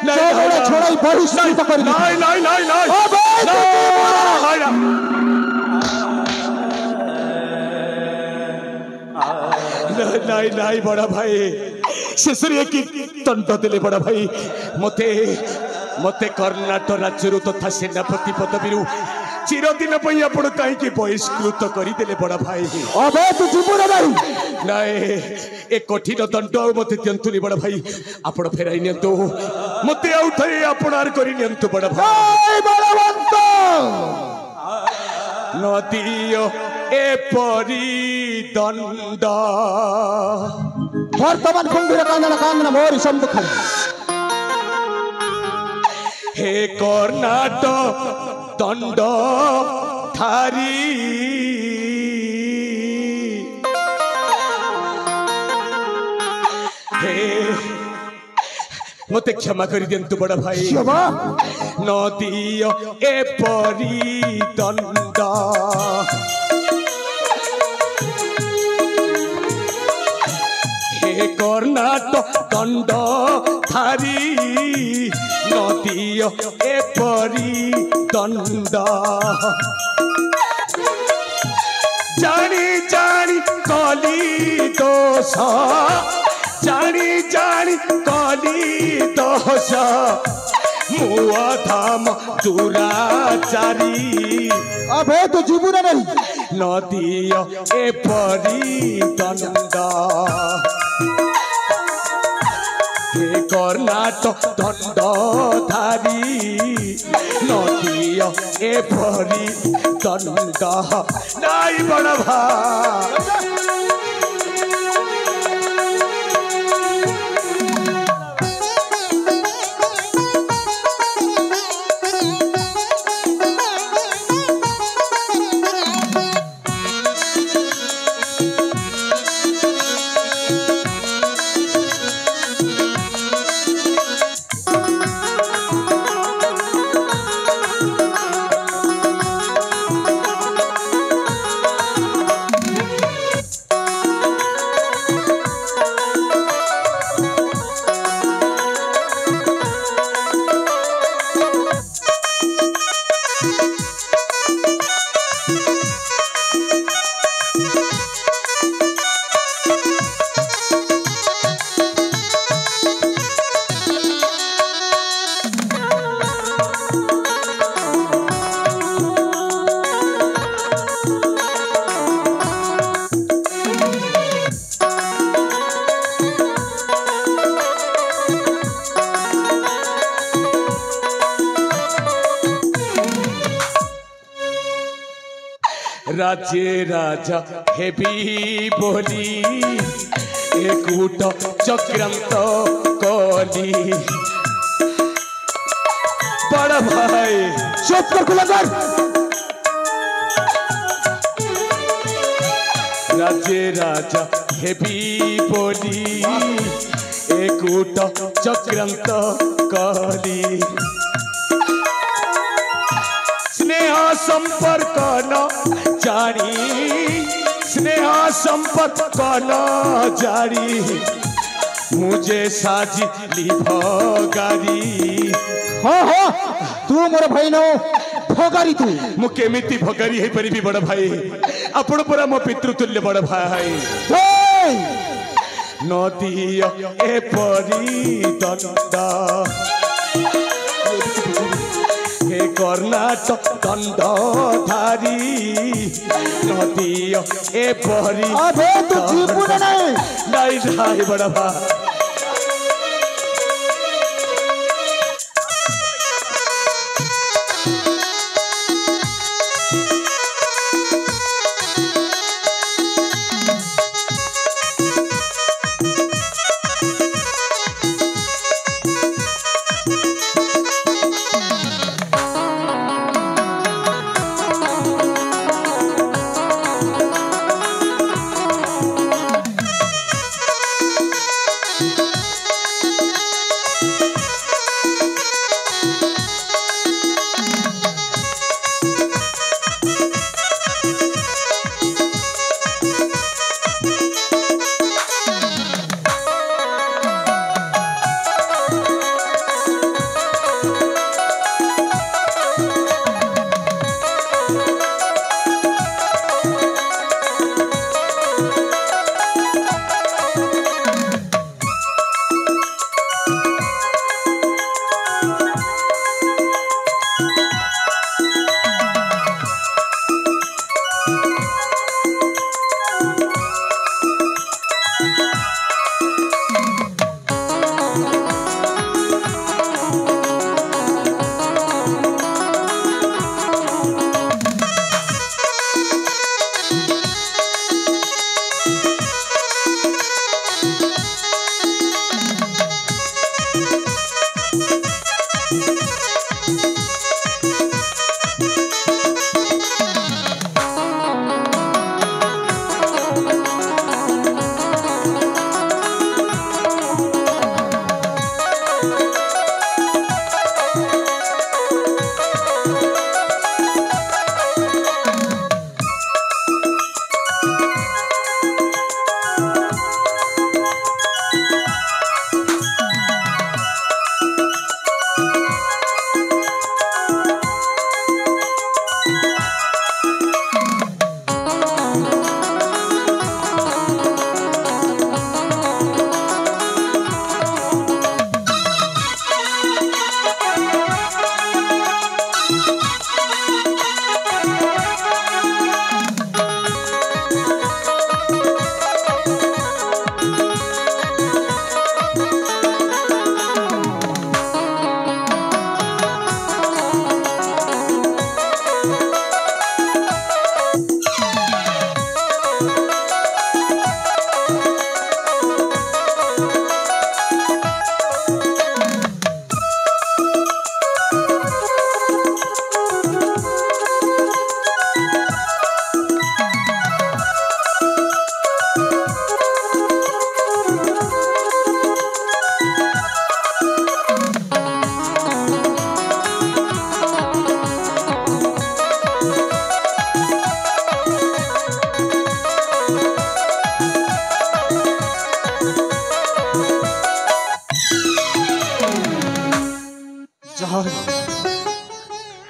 चोगळे छोड़ाई बहिष्कृत करि नहीं नहीं नहीं नहीं नहीं नहीं बड़ा भाई शेषरे की तंट देले बड़ा भाई मते मते कर्णाटक राज्य तथा सेनापति पदवी चिरदिन आपण कहीं बहिष्कृत करदे बड़ भाई अबे तू जीवन नहीं नाए ए कठिन दंड मत दिंतुनि बड़ भाई आपण फेराई नियंतु मते आउ थे आपणार करी नियंतु बड़ भाई बलवंत नदियो ए परी दंड वर्तमान कुंभीर कांदन मोर शंभु खाली हे कर्णाटक दंड धारी हे मते क्षमा कर दिंतु बड़ भाई नदियो ए परी दंड हे कर्णाटक दंड धारी नदियो ए परी दंड जानी जानी कली दोष जानी जानी कली दोष मुआ धाम दुराचारी अबे तू जीवन नहीं नदियो ए परी दंड हे कर्णाटक दंड धारी नदियो ए परी दंड नाई बड़ भाई राजे राजा हेबी बोली एक उठ चक्रांत कली बड़ भाई चुप कर कुलंदर राजे राजा हेबी बोली एक उठ चक्रांत कली स्नेह संपर्क न जानी स्नेह संपर्क न जानी मुझे साजिली भगारी हाँ तू मोर भाई नो भगारी तू मु केमिति भगारी हे परिबी बड़ भाई आपण पुरा मो पितृतुल्य बड़ भाई नदियो ए परी दंड हे कर्णाटक दंड धारी नदियो ए परी अबे तू जीवन नहीं नहीं भाई बड़ा भाई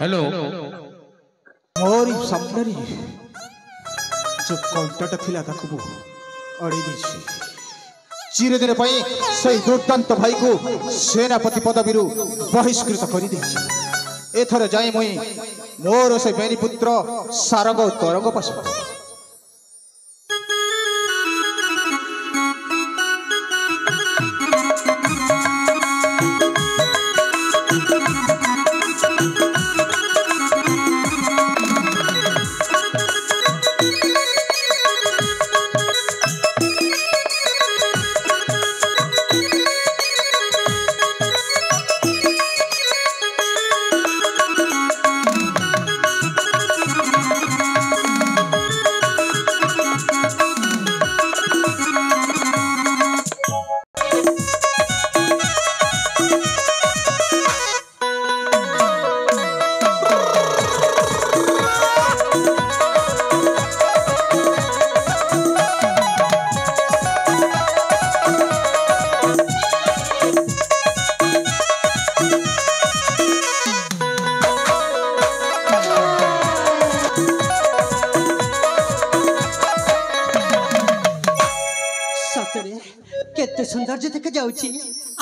हेलो मोर सामने जो कंटाटा थिला ताकू अड़ी देछि चिरदिन पई सही दुर्दांत भाई को सेनापति पदवी बहिष्कृत कर देछि एथर जाई मुई मोर से बेनी पुत्र सारंग तरंग पास केते सौंदर्य देखा जाउची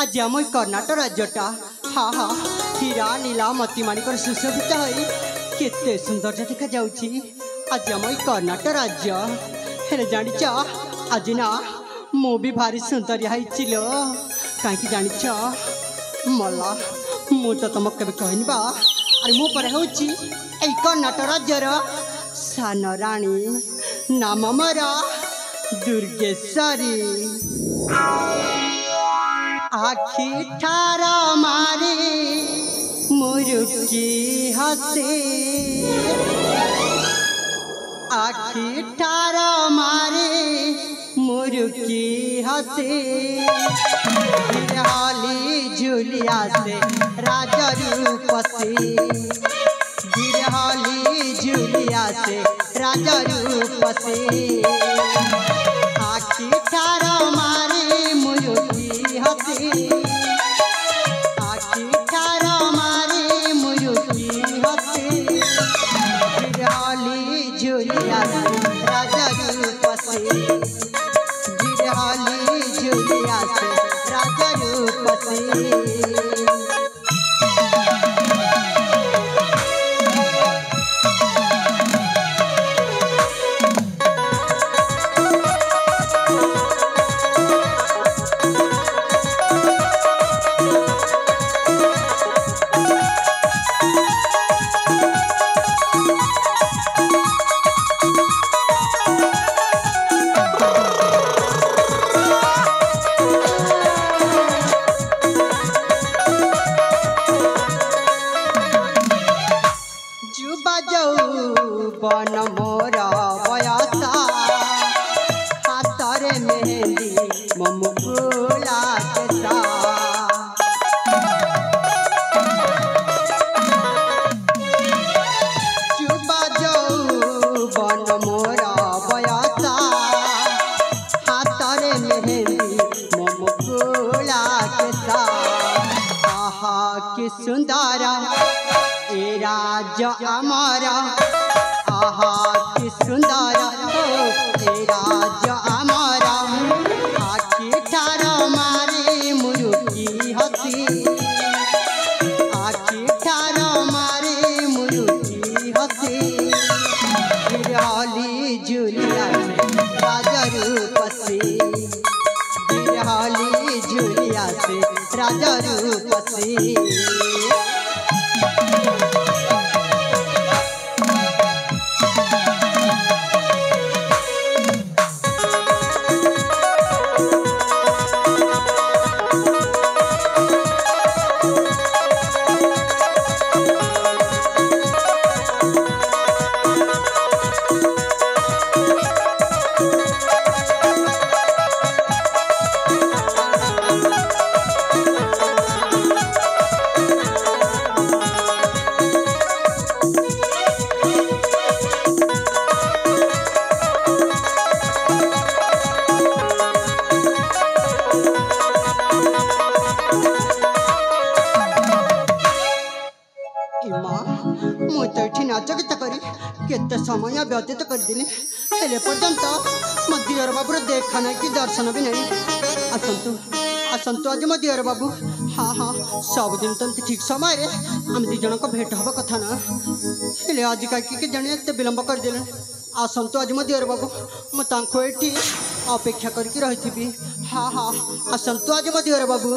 आज आम कर्णाटक राज्यटा हाँ हाँ हीरा नीला मोती माणिकर सुशोभित होई केते सौंदर्य देखा जाउची आज आम कर्णाटक राज्य हेले जानिच आज ना मु भी भारी सुंदर हाइचिलो काईकि जानिच मला मु तो तुमक केबे कहनी बा अरे मु पर होची ए कर्णाटक राज्यर सान रानी नाम मरा दुर्गेश्वरी आखि ठारा मारे मुरुकी हसे आखि ठारा मारे मुरुकी हसे गिरहली झुलिया से राजा रूप से गिरहली झुलिया से राजा रूप से आखि ठारा मारे मुरुकी हसे आखि ठारा मारे मुरुकी हसे गिरहली झुलिया से राजा रूप से गिरहली झुलिया से राजा रूप से बन मोरा बयासा हाथरे मेहंदी ममुकुला केसा चुबा जाऊ बन मोरा बयासा हाथरे मेहंदी ममुकुला केसा आहा कि सुंदरा ए राज हमारा आहा कि सुंदर हो ए राज हमारा आखि ठारा मारे मुरुकी हसी आखि ठारा मारे मुरुकी हसी गिरहली झुलिया से राजा रूप से गिरहली झुलिया से राजा रूप से केते समय व्यतीत करदेली हेले पर्यंत मो दियर बाबूर देखा नहीं कि दर्शन भी नहीं आसंतु आज मो दियर बाबू हाँ हाँ सबुदिन तो ठीक समय रे आम दी जन को भेट हवा कथा ना हेले आज कहीं जाने एत विलंब करदेले आसंतु आज मो दियर बाबू मुझे ये अपेक्षा करके रही हाँ हाँ आसंतु आज मो दियर बाबू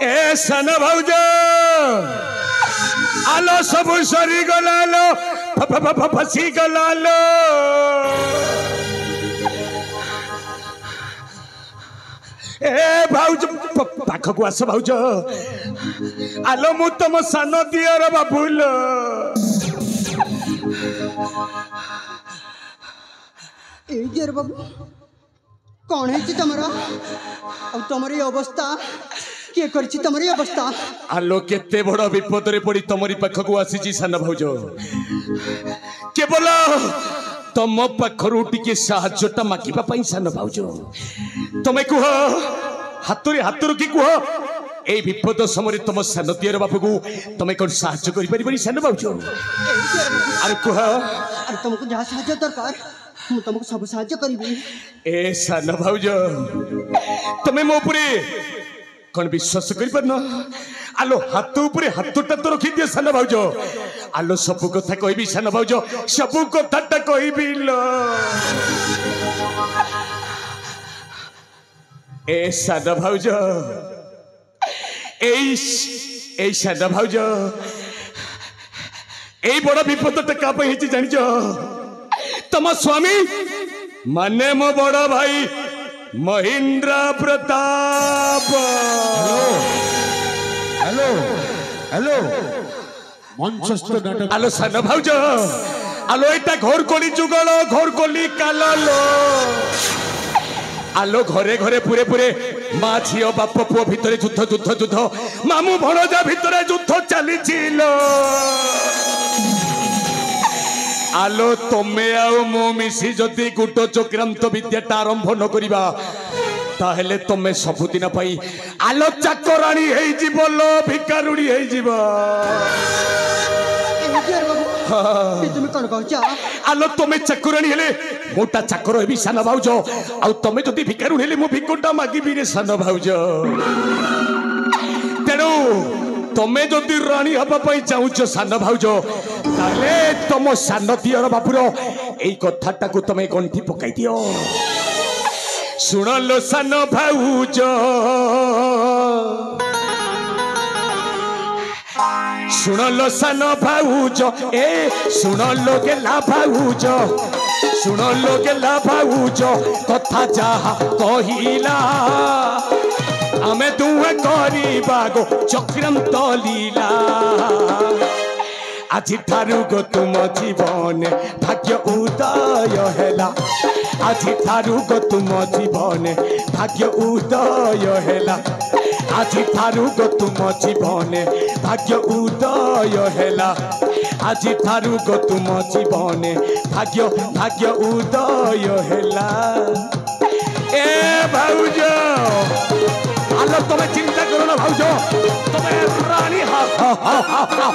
ए सन भाउज आलो सब सरी गलालो फसी गलालो ए भाउज पाखकु आस भाउज आलो मु तुम सान दियर बाबुल ए दियर बाबू कौन है तुमरा अब तुमरी अवस्था किए करछि तुमरी अवस्था आलो केते बड़ विपद रे पड़ी तुमरी पाखकु आसीची सान भाउज केवल तुम पाखरु टिके साहाय्यटा मागिबा पई सान भाउज तमे कुह हातरे हातरु की कुह ए विपद समय तुम सान दियर बाबू तमे कोन साहाय्य करि परिबनी सान भाउज अरे कुह अरे तुमको जहाँ साहाय्य दरकार मु तुमको सब साहाय्य करिबी ए सान भाउज तमे मो उपरे कौन विश्वास कर आलो हाथ उपरे हाथटा तो रखी दिए सान भाउज आलो सब कथा कहबी सान भाउज सब कथाटा कहबी लो ए सान भाउज ए सान भाउज ए बड़ विपदटा का पई हेची जानिछ तम स्वामी माने मो बड़ भाई महेंद्र प्रताप हेलो हेलो मंचस्थ नाटक आलो सान भाउज आलो एटा घोर कोली जुगल घोर कोली काललो आलो घरे घरे पुरे पुरे माँ झील बाप पुओ भितर युद्ध युद्ध युद्ध मामू भणजा भितर युद्ध चली आलो तमे आउ मो मिसी जदि गुट चक्रांत विद्याटा आरंभ न करिबा ताहेले तमे सबुदिन पाई आलो चाकराणी हेई जीव लो भिकारुणी हेई जीव তুমি কোন কହୁଛ आलो तमे चाकराणी हेले मोटा चाकर हेबी सान भाउज आ तमे जदि भिकारुणी हेले मो भिकोटा मागिबी रे सान भाउज तेणु तमे जदि राणी हबा पई चाहुछ सान भाउज ताले तम सान दियर बापुर एई कथाटा को तमे गंठी पकाई दियो सुनलो सान भाउज सुनलो सान भाउज ए सुनलो गेला भाउज सुनलो गेला भाउज कथा जाहा कहिला आमे दुए करिबा गो चक्रांत लीला আজি ঠারু গো তুম জীবনে ভাগ্য উদয় হেলা আজি ঠারু গো তুম জীবনে ভাগ্য উদয় হেলা আজি ঠারু গো তুম জীবনে ভাগ্য উদয় হেলা আজি ঠারু গো তুম জীবনে ভাগ্য উদয় হেলা এ ভাউজ আলো তুমি চিন্তা করো না ভাউজ তুমি রানী হা হা হা হা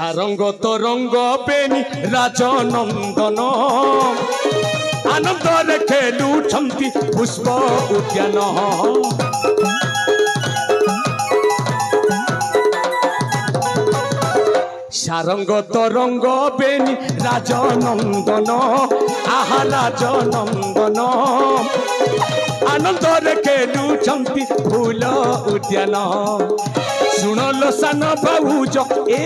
সারঙ্গ তরঙ্গ বেনি রাজনন্দন আনন্দরে খেলুছন্তি পুষ্প উদ্যান সারঙ্গ তরঙ্গ বেনি রাজনন্দন আহা রাজনন্দন আনন্দরে খেলুছন্তি ফুল উদ্যান सुनलो सान भाउज ए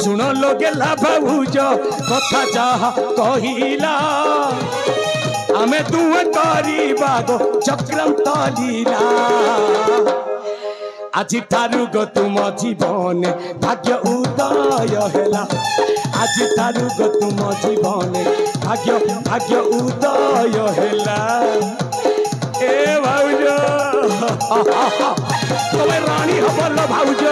सुनलो गेला भाउज कथा जाहा कहिला आमे दुए करिबा गो चक्रांत लीला আজি ठारू गो तुम जीवन भाग्य उदय हेला আজি ठारू गो तुम जीवन भाग्य उदय हेला ए भाउज तुम्हें रानी हबल भाउज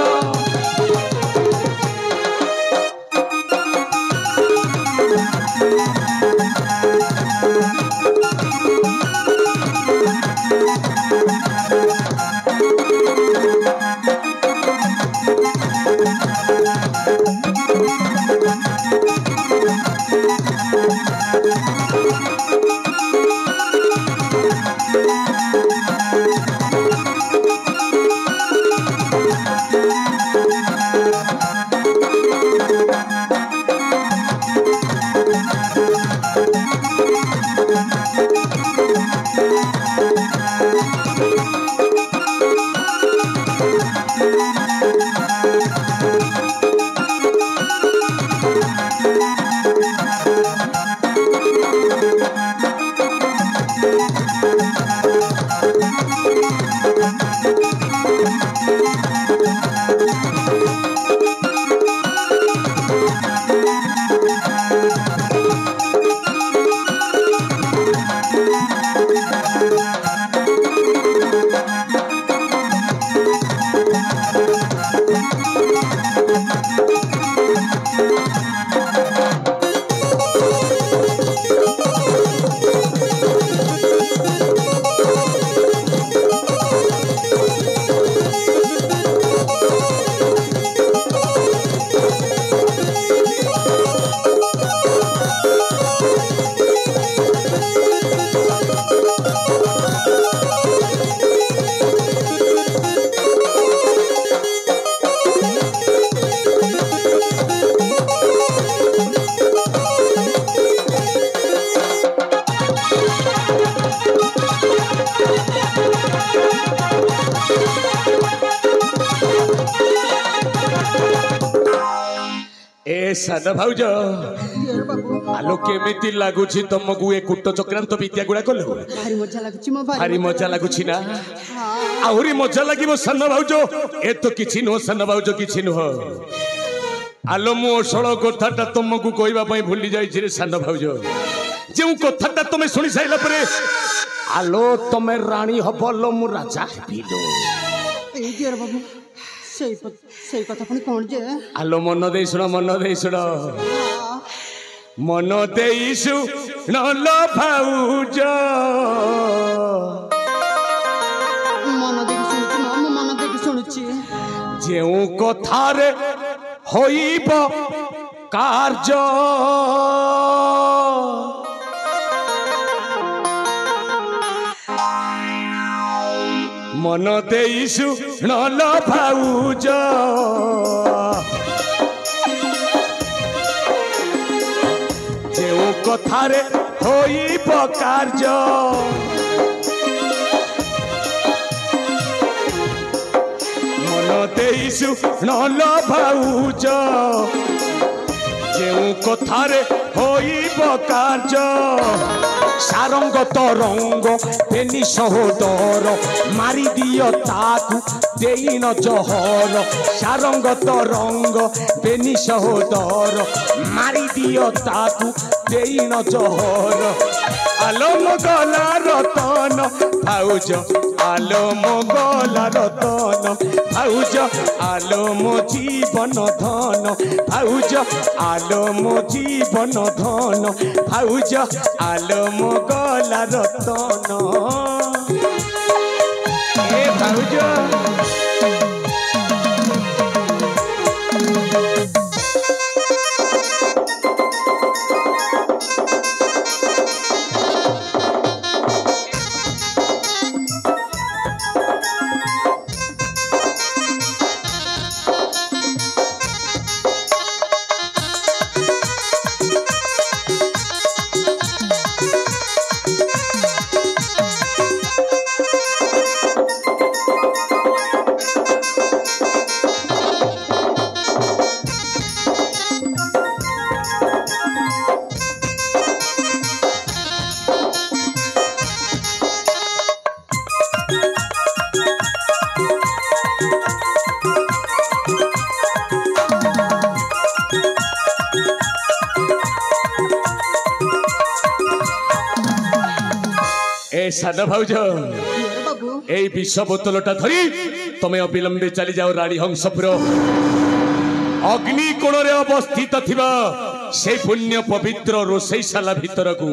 सादा भाउज दियर बाबू आलो केमिति लागुछि तुमको ए कुट्ट चक्रांत विद्या गुडा कलो भारी मजा लाଗୁଛି ମୋ भारी मजा लागुछि ना हाँ आहुरी मजा लागिबो साना भाउज ए तो किछि नो साना भाउज किछि नो आलो मु असळ कथाटा तुमको कहबा पई भूली जाई छि रे साना भाउज जे कथाटा तुमे सुनि साइला परे आलो तमे रानी हबलो मु राजा हेबिलो ए दियर बाबू সেই কথা পুଣି কোন যে आलो मन देई सुनो हाँ मन देई सुनो भाउज ମନ ଦେଇକି ଶୁଣୁଛି ମୁଁ ମନ ଦେଇକି ଶୁଣୁଛି जेउ कथारे होइब कार्य मन देई सुनो भाउज जेउ कथारे होइब कार्य मन देई सुनो भाउज जेउ कथारे होइब कार्य सारंग तरंग पेनी सहोदर मारी दियो ताकू देई न जहर सारंग तरंग पेनी सहोदर मारी दियो ताकू देई न जहर आलो मोगला रतन भाउज आलो मोगला रतन भाउज आलो मो जीवन धन भाउज आलो मो जीवन धन भाउज आलो मोगला रतन ए भाउज सादा भाउज दियर बाबू ए विष बोतलटा धरी तमे अविलंबे चली जाओ रानी हंसपुर अग्नि कोण रे अवस्थित थिबा से पुण्य पवित्र रोषैशाला भीतर को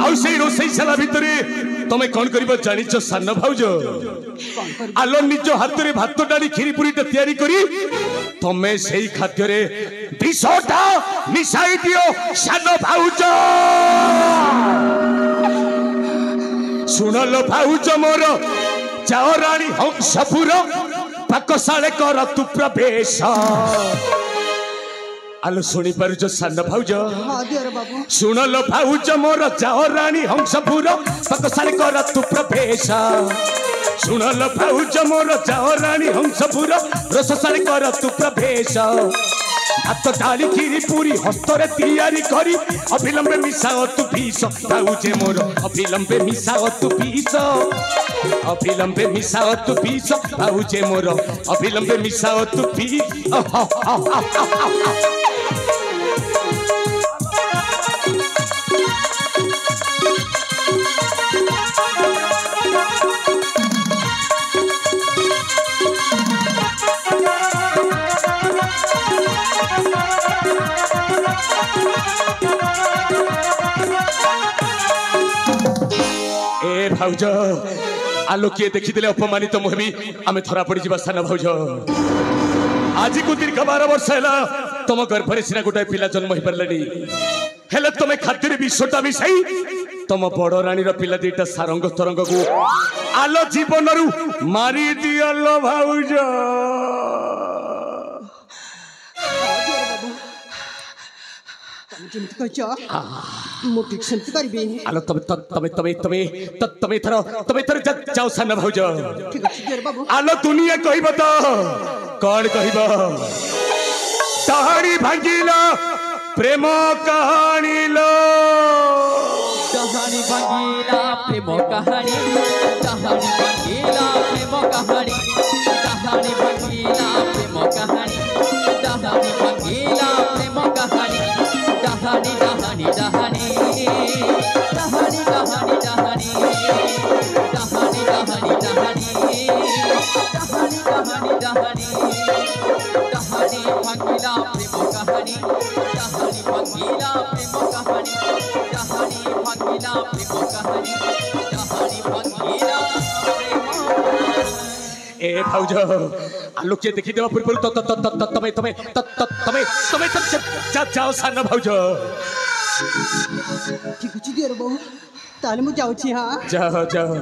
आउ से रोषैशाला भीतर तमे कौन करिबो जानिछ सान भाउज आलो निज हाथ रे भात डाली खीरी पुरीटा तयारी करी तमे सेई खाद्य रे विषटा मिसाई दियो सान भाउज सुनल भाउज मोर जाओ रानी हंसपुर पाकशाले कर तु प्रवेश आलो सुनी पारुछ सान भाउज हाँ दियर बाबू सुनल भाउज मोर जाओ रानी हंसपुर पाकशाले कर तु प्रवेश सुनल भाउज मोर जाओ रानी हंसपुर रसशाले कर तु प्रवेश हाथ डाली खीरी पूरी हस्तरे तैयारी करी अविलंबे मिसाओ तू भीष भाउजे मोर अविलंबे मिसाओ तू भीष अविलंबे मिसाओ तू भीष भाउजे मोर अविलंबे मिसाओ तू भीष ए भाउज आलो किए देखिदेले अपमानित मुहबी आमे थरा पड़ी जीवा सान भाउज आज को दीर्घ 12 वर्ष हैला तुम गर्भरे सिना गोटाए पिला जन्म हो पारलानी हेले तुम खाद्य विषटा मिसाई तुम बड़ रानी पिला दीटा सारंग तरंग को आलो जीवन रु मारी दियल भाउज ଯେମିତି କହିଛ ମୁଁ ଠିକ ସେମିତି କରିବି ଆଲୋ ତମେ ଥର ଯାଅ ସାନ ଭାଉଜ ଠିକ ଅଛି ଦିଅର ବାବୁ ଆଲୋ ଦୁନିଆ କହିବ ତ କଣ କହିବ कहानी भांगिला प्रेम कहानी लो कहानी भांगिला प्रेम कहानी कहानी भांगिला प्रेम कहानी कहानी भांगिला प्रेम कहानी कहानी भांगिला प्रेम कहानी कहानी कहानी कहानी कहानी कहानी कहानी कहानी कहानी कहानी कहानी कहानी कहानी कहानी भांगिला प्रेम कहानी कहानी भांगिला प्रेम कहानी कहानी भांगिला प्रेम कहानी कहानी भांगिला ए भाउज आलोक जे देखि देवा पूर्व तमे तमे तमे तमे जाओ सान भाउज ठीक अछि दियर बहु ताले मु जाउछि हां जाओ जाओ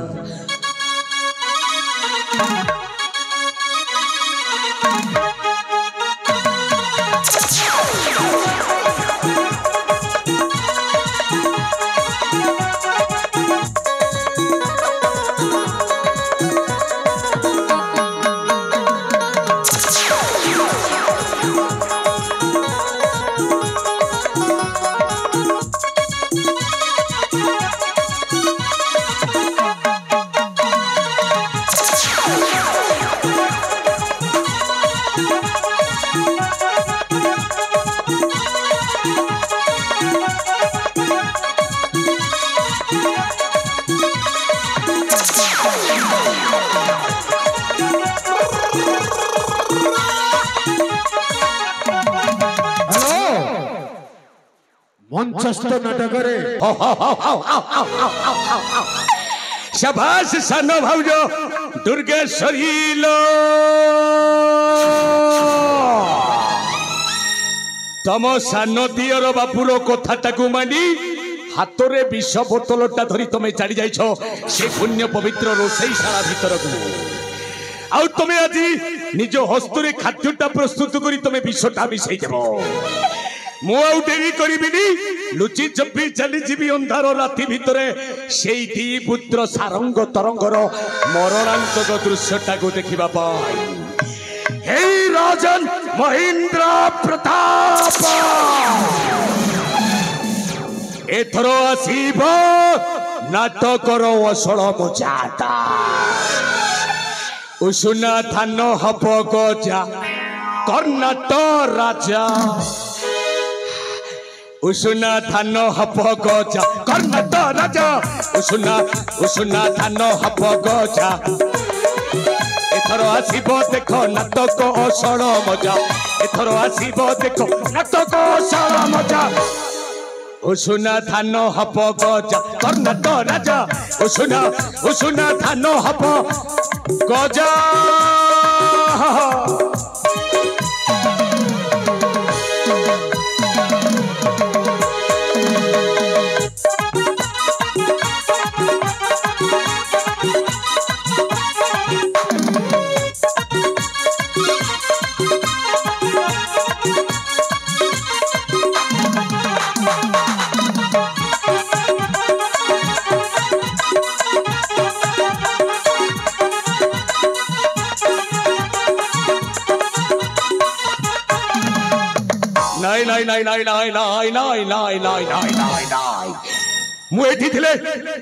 मंचस्थ नाटक शाबाश सान भाउज दुर्गेश्वरी लो तम सान दियर बापुर कथाटाकू मानी हातरे विष बोतलटा धरी तमे चली जाइछ से पुण्य पवित्र रोषैशाला भितरकू आउ तमे आज निज हस्तरे खाद्यटा प्रस्तुत करी तमे विषटा मिसई देबो मु आउ डेरी करिबिनी लुचि चप्पी चली जीवी अंधार राति भितरे सेठी पुत्र सारंग तरंगर मरणांतक दृश्यटा को देखिबा पाई हे राजन महेंद्र प्रताप एथर आसीब नाटकर असल मजाटा उषुना धान हब गजा कर्णाट राजा उषुना धान हब गजा कर्णाट राजा उषुना धान हब गजा एथर आसीब देख नाटक असल मजा एथर आसीब देख नाटक असल मजा उषुना धान हब गजा कर्णाट राजा उषुना धान हब गजा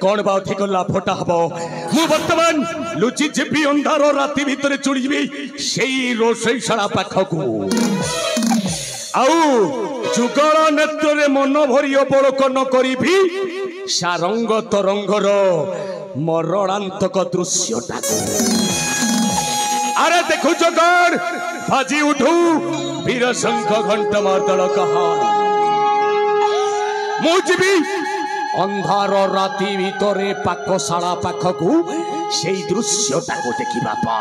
कौन बा अधिक लाभटा हम मु बर्तमान लुचि जीवी अंधार राति भितर चुड़ीबी से रोषैशाला पाखक आउ जुगल नेत्र मन भरी अवलोकन करी सारंग तरंगर मरणांतक दृश्यटा अरे देखु जगन बाजी उठू वीर शंख घंट मर्दल कहानी मुझी अंधार राति भितरे पाकशाला पाखकू से दृश्यटा को देखा पा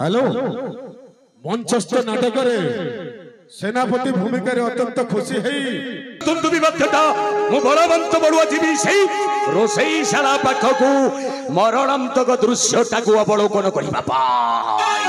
हेलो मंचस्थ नाटक सेनापति भूमिका अत्यंत खुशी है तुम बाध्यता मु बलवंत बड़ुआ जीवी सही रोसई शाला पाखकू मरणांतक दृश्यटाकू अवलोकन करिबा पाई